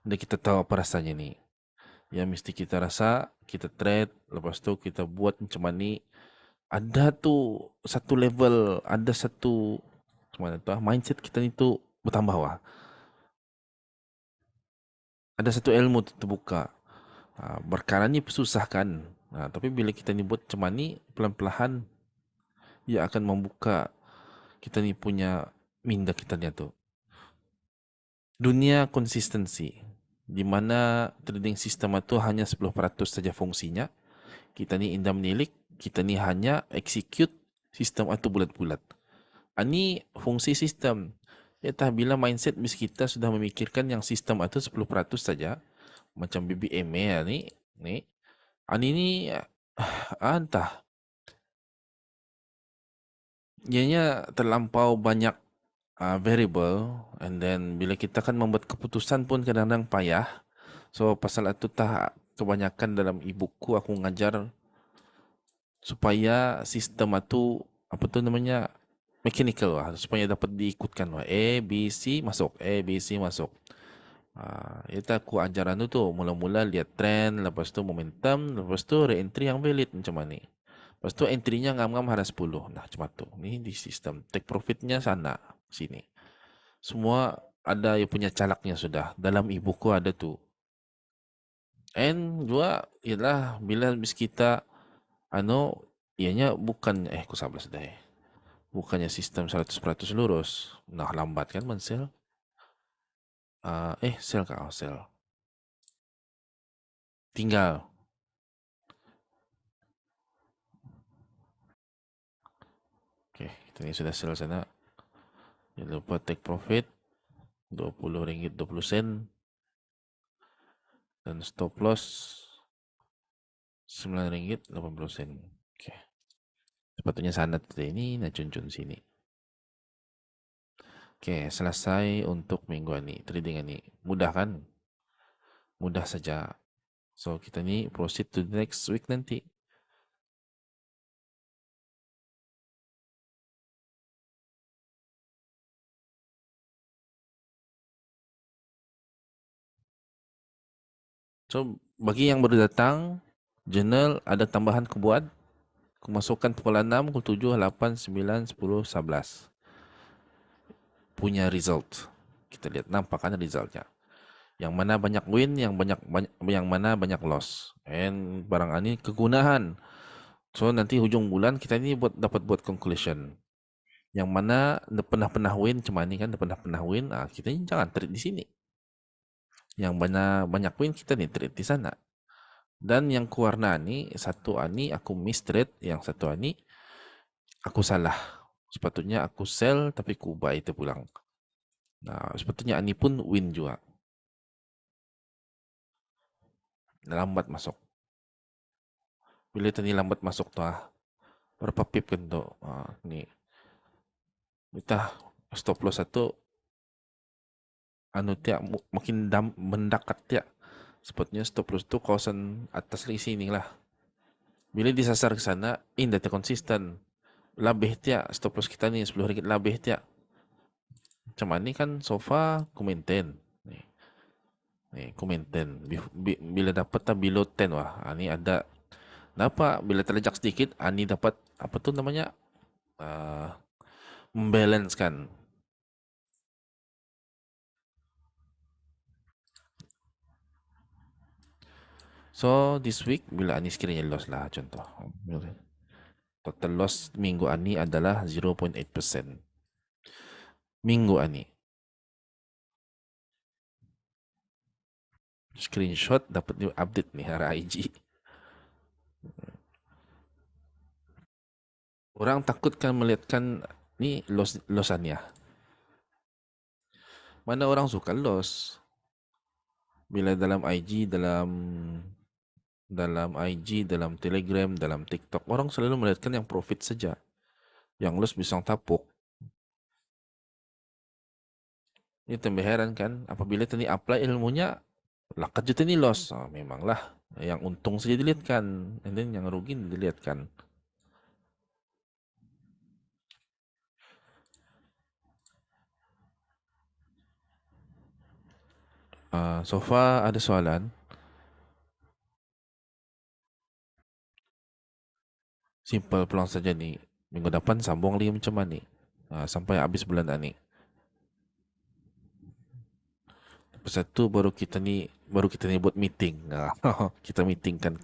Dan kita tahu apa rasanya nih. Ya mesti kita rasa, kita trade, lepas tu kita buat macam ni. Ada tu satu level, ada satu macam mana tu mindset kita ni tu bertambah wah. Ada satu ilmu tu terbuka. Perkara ni susah kan. Tapi bila kita ni buat macam ni, pelan-pelan ia akan membuka kita ni punya minda kita ni tu. Dunia konsistensi, di mana trading sistem itu hanya 10% saja fungsinya. Kita ni indah menilik, kita ni hanya execute sistem itu bulat-bulat. Ini fungsi sistem. Yaitu bila mindset bis kita sudah memikirkan yang sistem itu 10% saja, macam BBM ya ni entah, ianya terlampau banyak variable, and then bila kita kan membuat keputusan pun kadang-kadang payah. So pasal itu tak kebanyakan dalam e-bookku aku ngajar supaya sistem itu apa tu namanya mechanical lah, supaya dapat diikutkan wah. A B C masuk, A B C masuk. Itu aku ajaran tu mula-mula lihat trend, lepas tu momentum, lepas tu re-entry yang valid macam mana. Lepas tu entry-nya ngam-ngam harus 10. Nah, cuma tu. Ni di sistem. Take profit-nya sana, sini. Semua ada yang punya calaknya sudah. Dalam e-buku ada tu. And juga ialah bila bis kita ianya bukan aku sabar sudah bukannya sistem 100% lurus. Nah, lambat kan men-sell. Sell kah? Oh, sell. Tinggal. Okey, kita ni sudah sell sana. Jangan lupa take profit RM20 20 sen dan stop loss RM9.80. Okey. Sepatutnya sana today ni nak cun-cun sini. Okey, selesai untuk minggu ini. Trading ini mudah kan? Mudah saja. So kita ni proceed to the next week nanti. So bagi yang baru datang, journal ada tambahan ku buat. Ku masukkan pukul 6, pukul 7, 8, 9, 10, 11. Punya result. Kita lihat nampakkan resultnya. Yang mana banyak win, yang mana banyak loss. And barang ini kegunaan. So nanti hujung bulan kita ni dapat buat conclusion. Yang mana pernah win, macam ni kan, pernah win, kita ni jangan trade di sini. Yang banyak win kita ni trade di sana. Dan yang kewarna ni, satu ani aku miss trade, yang satu ani aku salah. Sepatutnya aku sell tapi ku buy itu pulang. Nah, sepatutnya ani pun win juga. Lambat masuk. Bila tadi lambat masuk tu berapa pip kan tu. Ni. Kita stop loss satu tiap makin mendekat tiap. Sepatutnya stop loss tu kawasan atas lagi sini lah. Bila disasar ke sana, ini dah konsisten. Labih tiap stop loss kita ni RM10 labih tiap. Macam ni kan so far ku maintain. Ni ku maintain. Bila dapat below 10 wah. Ni ada dapat bila terlejak sedikit, ni dapat apa tu namanya? Membalance kan. So this week bila ani sekiranya loss lah contoh. Total loss minggu ani adalah 0.8%. Minggu ani. Screenshot dapat new update nih hari IG. Orang takut kan melihatkan ni lossannya. Mana orang suka loss? Bila dalam IG, dalam IG, dalam Telegram, dalam TikTok, orang selalu melihatkan yang profit saja. Yang loss bisa tapuk. Ini tambah heran kan? Apabila tadi apply ilmunya, lakat juta ni loss. Memanglah. Yang untung saja dilihatkan. And then yang rugi dilihatkan. So far ada soalan. Simple peluang saja nih. Minggu depan sambung lagi macam mana nih? Sampai habis bulan ini. Lepas itu baru kita ni buat meeting. Kita meetingkan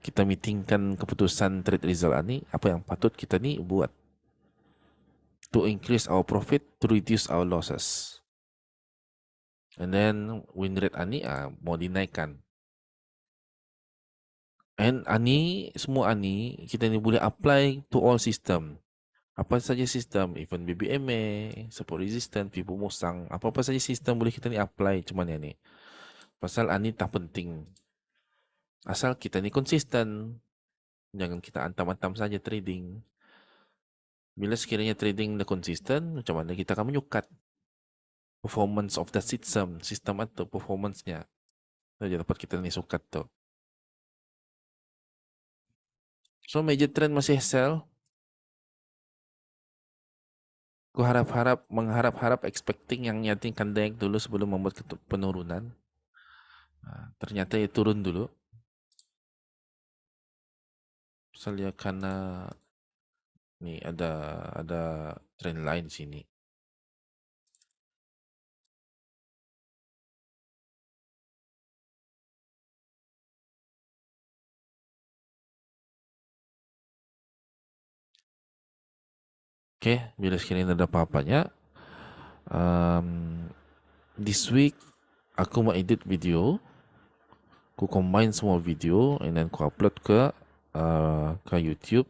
kita meetingkan keputusan trade result ni apa yang patut kita ni buat to increase our profit, to reduce our losses. And then win rate ani mau dinaikkan. And semua kita ni boleh apply to all system. Apa saja sistem, even BBMA, support resistant, Fibo Musang, apa-apa saja sistem boleh kita ni apply cuman ya ni. Pasal tak penting. Asal kita ni konsisten. Jangan kita antam-antam saja trading. Bila sekiranya trading dah konsisten, macam mana kita akan menyukat performance of the sistem atau performance-nya. Jadi dapat kita ni sukat tu. So major trend masih sell. Ku mengharap-harap expecting yang nyating naik dulu sebelum membuat penurunan. Ternyata ya turun dulu. Misalnya karena nih ada trend lain sini. Oke, bila sekiranya ada apa-apanya, this week aku mau edit video, aku combine semua video, and then aku upload ke YouTube,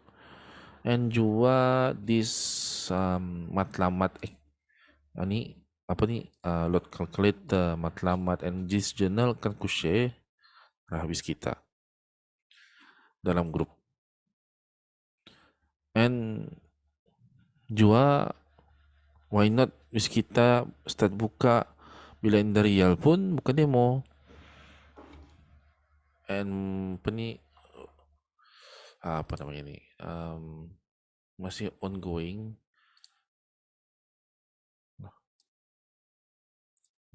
and juga this matlamat ni apa ni load calculator matlamat and this journal kan ku share habis kita dalam grup. And juga why not bis kita start buka bila dari real pun buka demo. And apa namanya ni masih ongoing.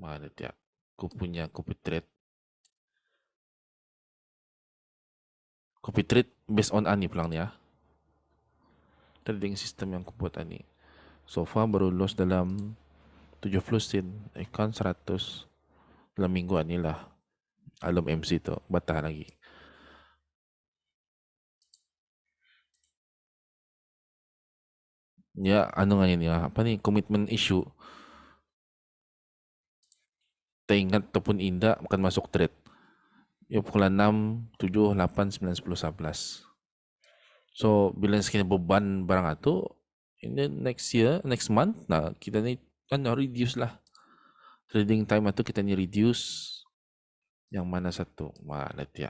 Mana dia? Aku punya copy trade based on ani pulang ni trading system yang aku buat ani. So far baru loss dalam 70 sen, kan 100 dalam minggu ani lah. Alam MC tu batah lagi. Ya, ano nga yun apa ni commitment issue. Teringat ataupun indah bukan masuk trade. Yung pukul 6, 7, 8, 9, 10, 11. So, bila sekina beban barang itu, in the next month, kita ni kan reduce lah. Trading time itu kita ni reduce. Yang mana satu? Mana dia?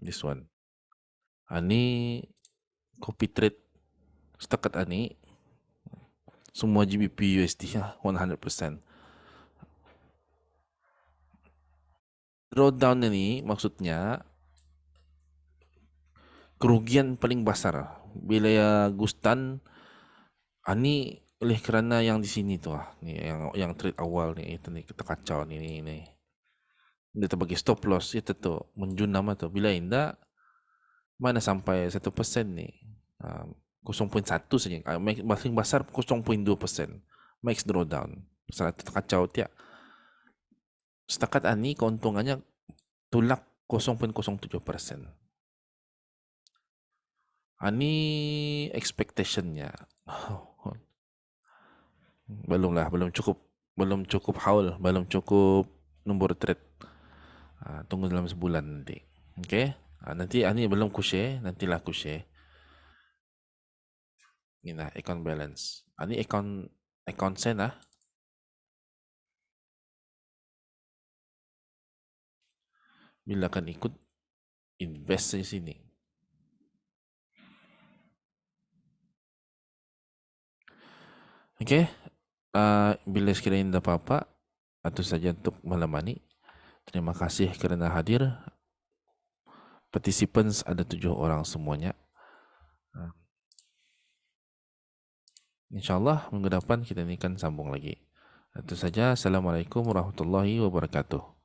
This one. Ani copy trade setakat ani semua GBP USD 100%. Drawdown ini maksudnya kerugian paling besar bila ya Gustan oleh kerana yang di sini tu ni yang trade awal ni itu ni kita kacau ni dia terbagi stop loss itu tu menjun nama tu bila indah mana sampai 1% ni 0.1 saja paling besar 0.2% max drawdown pasal itu kacau tiap setakat ani keuntungannya tulak 0.07%. Ani expectationnya belum cukup haul, belum cukup nombor trade. Tunggu dalam sebulan nanti. Okay? Nanti ani belum ku share, nantilah ku share. Ini account balance. Ani account sen bila akan ikut invest di sini. Okay? Bila sekiranya ada apa-apa, itu saja untuk malam ini. Terima kasih kerana hadir. participants ada 7 orang semuanya. Insyaallah minggu depan kita ini kan sambung lagi. Itu saja. Assalamualaikum warahmatullahi wabarakatuh.